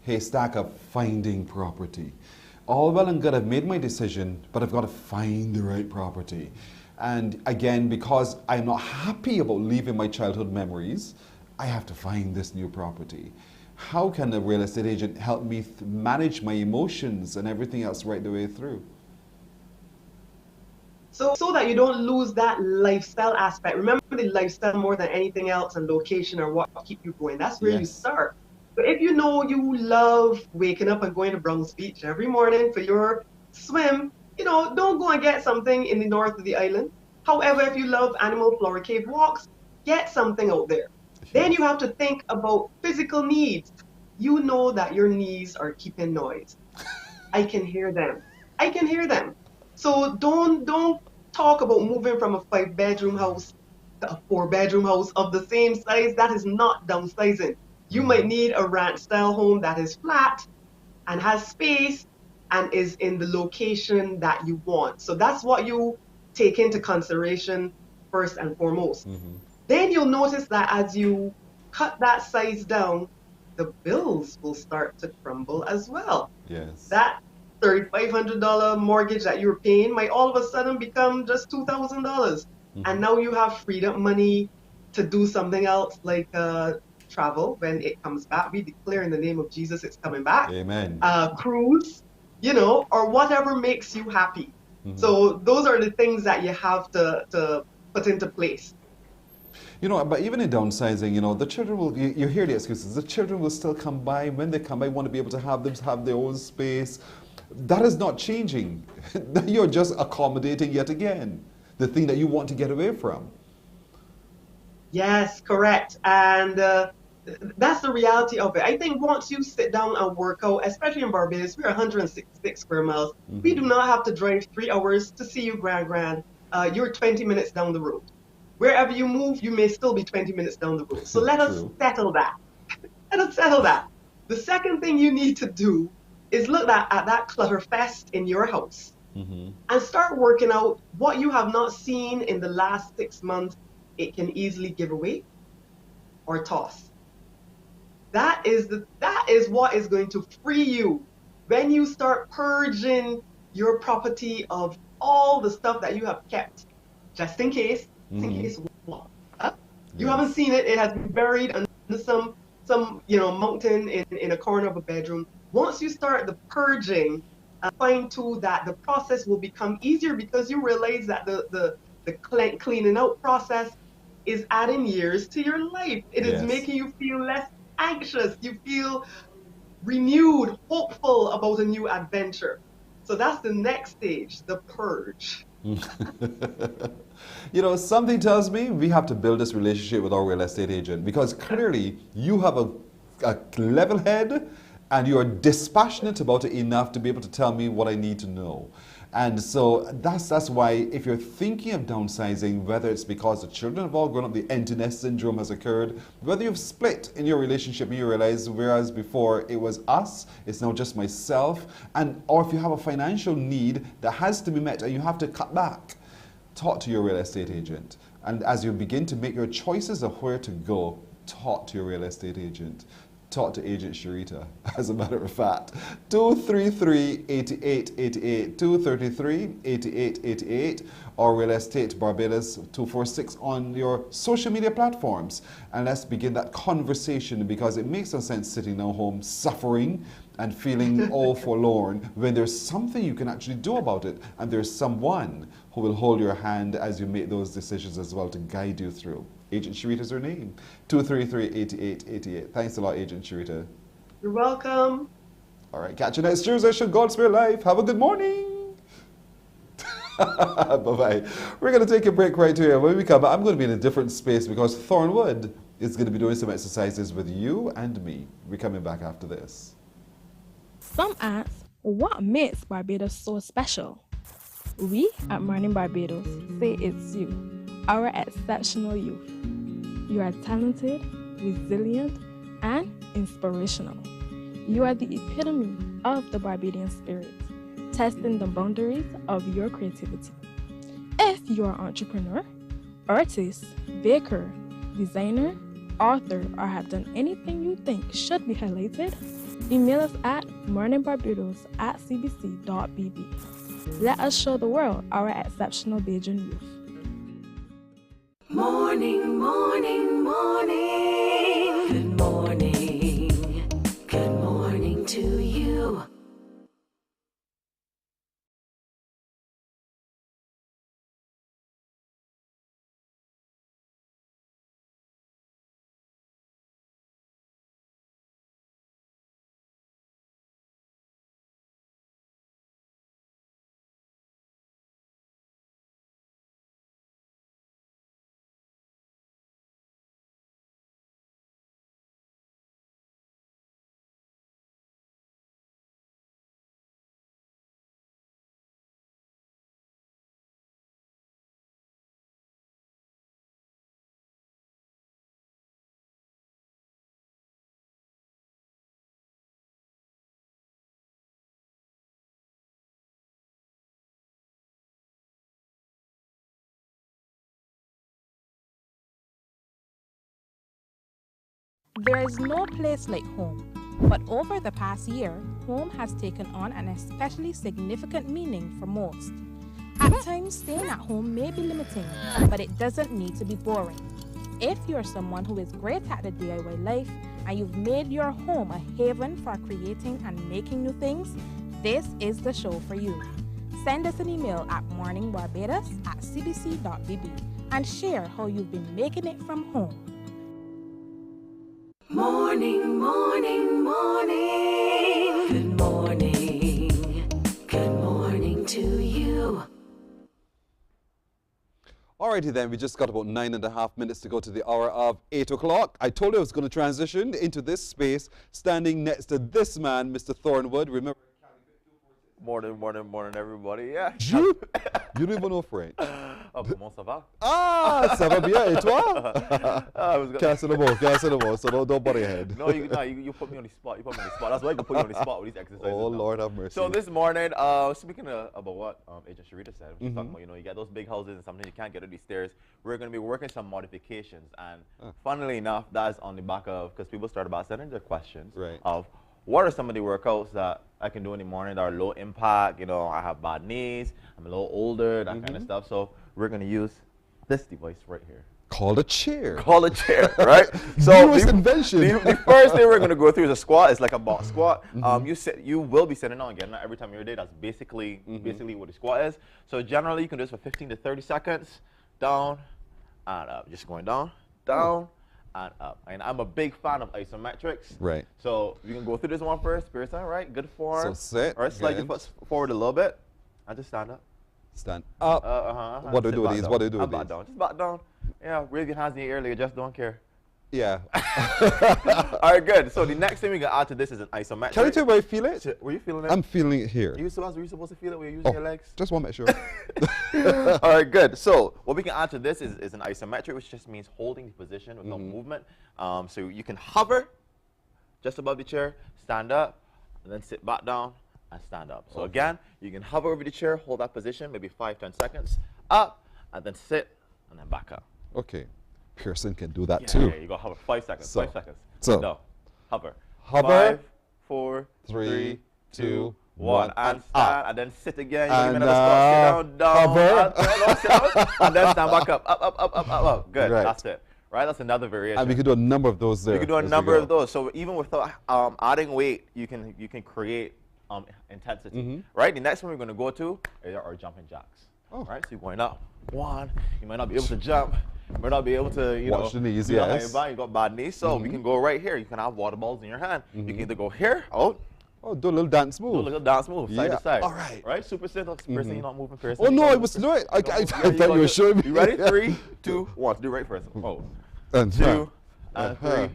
haystack of finding property. All well and good, I've made my decision, but I've got to find the right property. And again, because I'm not happy about leaving my childhood memories, I have to find this new property. How can a real estate agent help me manage my emotions and everything else right the way through? So that you don't lose that lifestyle aspect. Remember the lifestyle more than anything else, and location are what keep you going. That's where you start. So if you know you love waking up and going to Browns Beach every morning for your swim, don't go and get something in the north of the island. However, if you love animal flora cave walks, get something out there. Then you have to think about physical needs. You know that your knees are keeping noise. I can hear them. So don't talk about moving from a 5-bedroom house to a 4-bedroom house of the same size. That is not downsizing. You might need a ranch style home that is flat and has space and is in the location that you want. So that's what you take into consideration first and foremost. Then you'll notice that as you cut that size down, the bills will start to crumble as well. Yes. That $3,500 mortgage that you were paying might all of a sudden become just $2,000. And now you have freed up money to do something else, like travel when it comes back. We declare in the name of Jesus it's coming back. Amen. Cruise, or whatever makes you happy. So those are the things that you have to put into place. But even in downsizing, the children will, you hear the excuses, the children will still come by. When they come by, want to be able to have their own space. That is not changing. You're just accommodating yet again the thing that you want to get away from. Yes, correct. And that's the reality of it. I think once you sit down and work out, especially in Barbados, we're 166 square miles. We do not have to drive 3 hours to see you grand. You're 20 minutes down the road. Wherever you move, you may still be 20 minutes down the road. So let us settle that. The second thing you need to do is look at that clutter fest in your house and start working out what you have not seen in the last 6 months. It can easily give away or toss. That is what is going to free you when you start purging your property of all the stuff that you have kept, just in case. You haven't seen it. It has been buried under some mountain in a corner of a bedroom. Once you start the purging, find too that the process will become easier, because you realize that the cleaning out process is adding years to your life. It is making you feel less anxious. You feel renewed, hopeful about a new adventure. So that's the next stage, the purge. Something tells me we have to build this relationship with our real estate agent, because clearly you have a level head and you are dispassionate about it enough to be able to tell me what I need to know. And so that's why if you're thinking of downsizing, whether it's because the children have all grown up, the empty nest syndrome has occurred, whether you've split in your relationship and you realize whereas before it was us, it's now just myself, and or if you have a financial need that has to be met and you have to cut back, talk to your real estate agent. And as you begin to make your choices of where to go, talk to your real estate agent. Talk to Agent Sharita, as a matter of fact. 233-8888, 233-8888, or Real Estate Barbados 246 on your social media platforms. And let's begin that conversation, because it makes no sense sitting now home suffering and feeling all forlorn when there's something you can actually do about it, and there's someone who will hold your hand as you make those decisions as well to guide you through. Agent Sharita is her name. 233-8888. Thanks a lot, Agent Sharita. You're welcome. All right, catch you next Tuesday. Should God spare life. Have a good morning. Bye-bye. We're going to take a break right here. When we come back, I'm going to be in a different space because Thornwood is going to be doing some exercises with you and me. We're coming back after this. Some ask, what makes Barbados so special? We at Mornin Barbados say it's you, our exceptional youth. You are talented, resilient, and inspirational. You are the epitome of the Barbadian spirit, testing the boundaries of your creativity. If you are an entrepreneur, artist, baker, designer, author, or have done anything you think should be highlighted, email us at morninbarbados@cbc.bb. Let us show the world our exceptional Bajan youth. Morning, morning, morning. Good morning. Good morning to you. There is no place like home, but over the past year, home has taken on an especially significant meaning for most. At times, staying at home may be limiting, but it doesn't need to be boring. If you're someone who is great at the DIY life and you've made your home a haven for creating and making new things, this is the show for you. Send us an email at morninbarbados@cbc.bb and share how you've been making it from home. Morning, morning, morning. Good morning. Good morning to you. Alrighty then, we just got about 9.5 minutes to go to the hour of 8 o'clock. I told you I was going to transition into this space, standing next to this man, Mr. Thornwood. Remember? Morning, morning, morning, everybody. Yeah. You don't even know French. Comment ça va? Ah, ça va bien, et toi? Casse le mot, so don't butt your head. No, you put me on the spot. You put me on the spot. That's why I can put you on the spot with these exercises. Oh, now. Lord have mercy. So this morning, speaking about what Agent Sharita said, we talking about, you get those big houses and something you can't get up these stairs. We're going to be working some modifications. And funnily enough, that is on the back of, because people started about sending their questions of, what are some of the workouts that I can do in the morning that are low impact? I have bad knees, I'm a little older, that kind of stuff. So we're going to use this device right here. Called a chair. Called a chair, right? So invention. The first thing we're going to go through is a squat. It's like a box squat. You will be sitting down again every time you're a day. That's basically what a squat is. So generally, you can do this for 15 to 30 seconds. Down and up. Just going down, down, and up. And I'm a big fan of isometrics. Right. So you can go through this one first. Spirit side, right? Good form. So sit. All right, slide your foot forward a little bit. And just stand up. Stand up. What do you do with these? What do you do with these? Back down. Just back down. Yeah, raise your hands in the air like you just don't care. Yeah. All right, good. So the next thing we can add to this is an isometric. Can you tell me where I feel it? Were you feeling it? I'm feeling it here. Were you supposed to feel it when you're using your legs? Just want to make sure. All right, good. So what we can add to this is an isometric, which just means holding the position with no movement. So you can hover just above the chair, stand up, and then sit back down and stand up. So again, you can hover over the chair, hold that position, maybe 5-10 seconds, up, and then sit, and then back up. Okay. Pearson can do that too. Yeah, you go hover 5 seconds, So- 5 seconds. so- No, hover. Hover. 5, 4, 3, 3, 2, 2, 1, and stand, and then sit again. You And, give me another spot, sit down, hover. sit down, and then stand back up, up. Good, Right. that's it. Right, that's another variation. And we could do a number of those there. You can do a as we number go. of those. So even without adding weight, you can create intensity. Right. The next one we're going to go to is our jumping jacks. Right. So you're going up. One. You might not be able to jump. You might not be able to Watch the knees, you know, yes. you got bad knees. So we can go right here. You can have water balls in your hand. You can either go here. Oh, do a little dance move. do a little dance move, side Yeah. to side. All right. Right. Super simple. Person, you're not moving. Person. Oh no, I was doing it. I thought you were showing me. You ready? 3, 2, 1. Do right first. Oh. And 2, and 3, and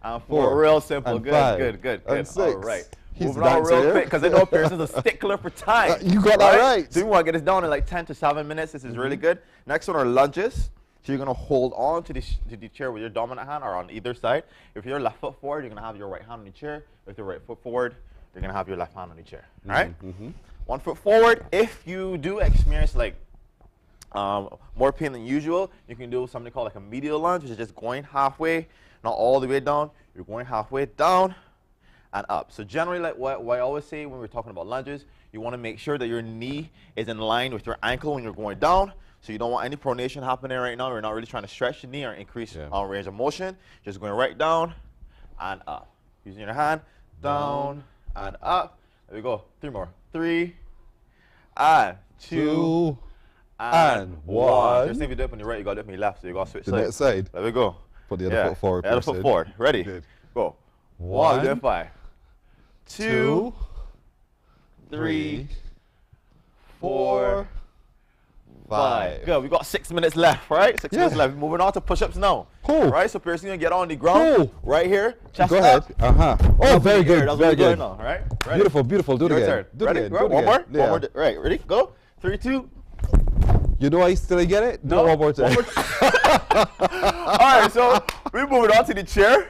4. Four. Real simple. And Good, five. good. And 6. All right. He's Moving on dancing real here. quick because I know Pearson's a stickler for time. You got that right. So we want to get this down in like 10 to 7 minutes. This is really good. Next one are lunges. So you're going to hold on to the chair with your dominant hand or on either side. If you're left foot forward, you're going to have your right hand on the chair. If you're right foot forward, you're going to have your left hand on the chair. All right? 1 foot forward. If you do experience like more pain than usual, you can do something called like a medial lunge, which is just going halfway, not all the way down. You're going halfway down and up. So generally, like what I always say when we're talking about lunges, you want to make sure that your knee is in line with your ankle when you're going down. So you don't want any pronation happening right now. You're not really trying to stretch the knee or increase range of motion. Just going right down and up. Using your hand, down and up. There we go. 3 more. 3 and 2 and 1. Just if you do it on your right, you got to do it on your left. So you got to switch The sides. next side. There we go. Put the other foot forward. The other foot forward. Ready? Good. Go. 1, Then 5. 2, 3, 4, 5. Good. We got 6 minutes left, right? 6 minutes left. Moving on to push-ups now. Cool. Right? So Pearson, you're gonna get on the ground. Cool. Right here. Chest Go up. ahead. Oh, very good. That's Very what we're doing good. now. All right? Ready? Beautiful, beautiful. Do it Your again. turn. Do it Ready? again. Right. Do it One more. again. Yeah. One more. Right. Ready? Go. 3, 2. You know I still get it? Do it one more time. All right, so we're moving on to the chair.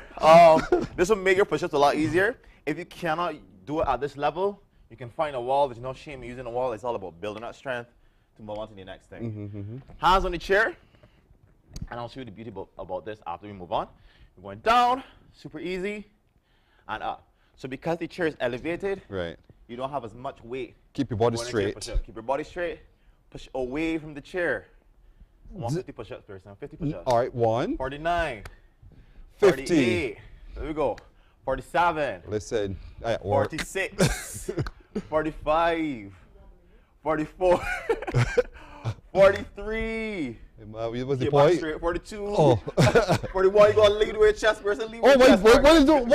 This will make your push-ups a lot easier. If you cannot do it at this level, you can find a wall. There's no shame in using a wall. It's all about building that strength to move on to the next thing. Hands on the chair. And I'll show you the beauty about this after we move on. We're going down, super easy, and up. So because the chair is elevated, you don't have as much weight. Keep your body going into your straight. push-up. Keep your body straight. Push away from the chair. 150 push-ups, Pearson. 50 push-ups. All right, 1. 49. 50. 48. There we go. 47. Listen, I at work. 46. 45. 44. 43. What's the Keep back point? straight. 42. Oh. 41. You gotta lead with your chest, Pearson. Lead Oh, with your wait, chest. what was I doing?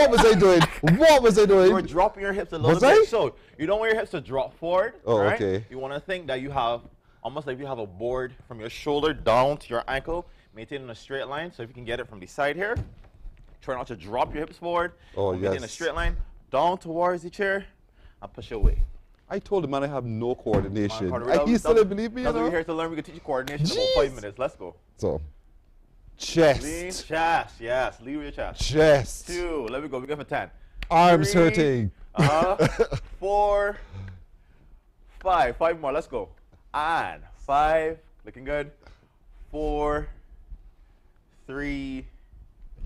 What was I doing? You're dropping your hips a little Was bit. I? So you don't want your hips to drop forward. Oh, right? okay. You want to think that you have almost like you have a board from your shoulder down to your ankle, maintaining a straight line. So if you can get it from the side here, try not to drop your hips forward. Oh, maintain a yes. straight line down towards the chair and push away. I told the man I have no coordination. That's He still didn't believe me, you what we're know? here to learn. We can teach you coordination in about 5 minutes. Let's go. So, chest. Lean, chest, yes. Lead with your chest. Chest. 2. Let me go. We go for 10. Arms 3, hurting. 4, 5. 5 more. Let's go. And 5. Looking good. 4, 3,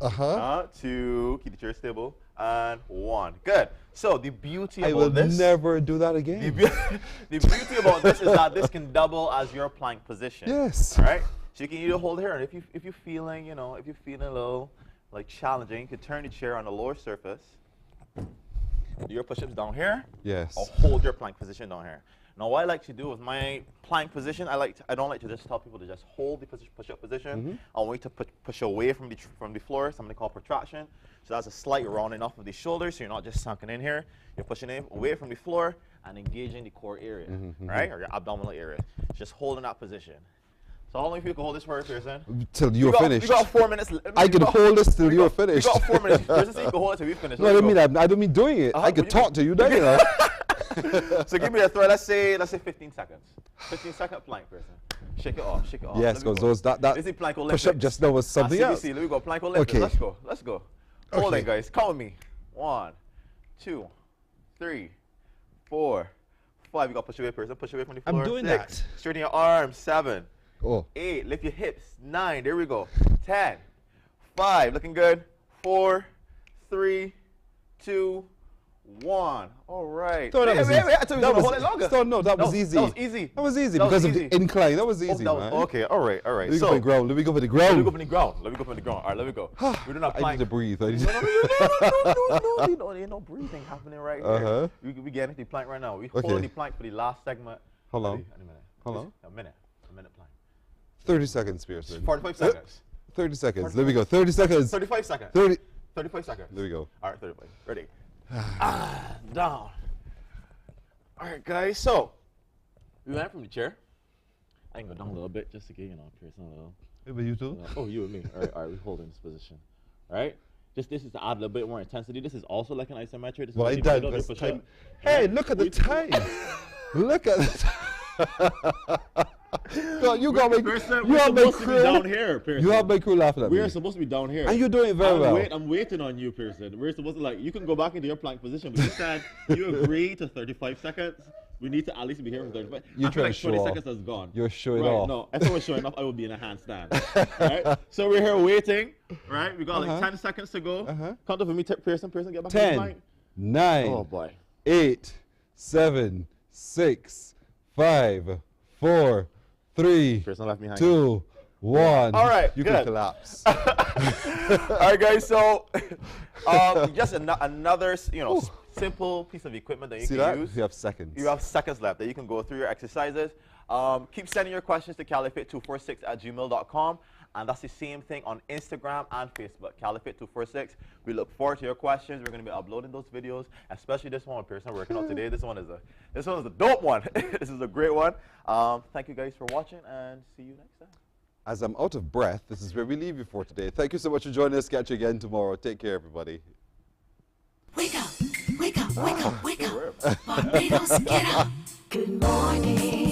2. Keep the chair stable. And 1. Good. So the beauty I about will this. never do that again. The beauty about this is that this can double as your plank position. Yes. All right. So you can either hold here, and if you're feeling, if you're feeling a little like challenging, you can turn the chair on the lower surface. Do your push-ups down here. Yes. Or hold your plank position down here. Now, what I like to do with my plank position, I don't like to just tell people to just hold the push-up position. I want you to push away from the floor, something called protraction. So that's a slight rounding off of the shoulders, so you're not just sunken in here. You're pushing in away from the floor and engaging the core area, right, or your abdominal area. Just holding that position. So how long if you can hold this for, Pearson? Till you're finished. We got 4 minutes. I can hold this till you're finished. We got 4 minutes. Pearson, so you can hold it till we finish. No, I don't mean that. I don't mean doing it. I can talk to you then, you know. So give me a throw. Let's say 15 seconds. 15-second plank, Pearson. Shake it off. Shake it off. Yes, because that push up just now was something else. Let me go. Plank Olympics. Okay. Let's go. Let's go. Hold Okay. it, guys. Count with me. 1, 2, 3, 4, 5. You got to push away, Pearson. Push away from the floor. I'm doing 6. that. Straighten your arms. 7. Oh. 8. Lift your hips. 9. There we go. 10. 5. Looking good. 4, 3, 2, 1. All right. No, that was easy. I thought you were going to hold it longer. That was easy. That was easy. That was easy because of the incline. That was easy, man. Okay, all right. Let me go for the ground. Let me go for the ground. Let me go for the ground. All right, let me go. We're doing a plank. I need to breathe. No, there ain't no breathing happening right here. We get into the plank right now. We hold the plank for the last segment. How long? A minute. How long? A minute plank. 30 seconds, Pearson. 45 seconds. 30 seconds. There we go. 30 seconds. 35 seconds. 35 seconds. There we go. All right, 35. Ready. Down. All right, guys. So we went from the chair. I can go down a little bit just to get Pearson a little. Hey, but you too? Oh, you and me. All right. We hold in this position. All right. This is to add a little bit more intensity. This is also like an isometric. This Well, I is done. Hey, look at the time. Look at the time. God, you got my crew down here, Pearson. You have my crew laughing at me. We're supposed to be down here. And you're doing it very well. I'm waiting on you, Pearson. We're supposed to you can go back into your plank position, but you said you agree to 35 seconds. We need to at least be here for 35. You're I feel like 20 show seconds has gone. You're showing right, off. No, if I was showing off, I would be in a handstand. Right? So we're here waiting. Right? We got like 10 seconds to go. Count up for me, Pearson. Pearson, get back 10, in the plank. 9, Oh, boy. 8, 7, 6, 5, 4, 3, Pearson left me hanging. 2, 1. All right, you good. can collapse. All right, guys. So, just another, simple piece of equipment that you can use. You have seconds. You have seconds left that you can go through your exercises. Keep sending your questions to califit246@gmail.com. And that's the same thing on Instagram and Facebook, Califit246. We look forward to your questions. We're going to be uploading those videos, especially this one, Pearson, working out today. This one is a dope one. This is a great one. Thank you guys for watching, and see you next time. As I'm out of breath, this is where we leave you for today. Thank you so much for joining us. Catch you again tomorrow. Take care, everybody. Wake up, wake up, wake up, wake up. Barbados, get up. Good morning.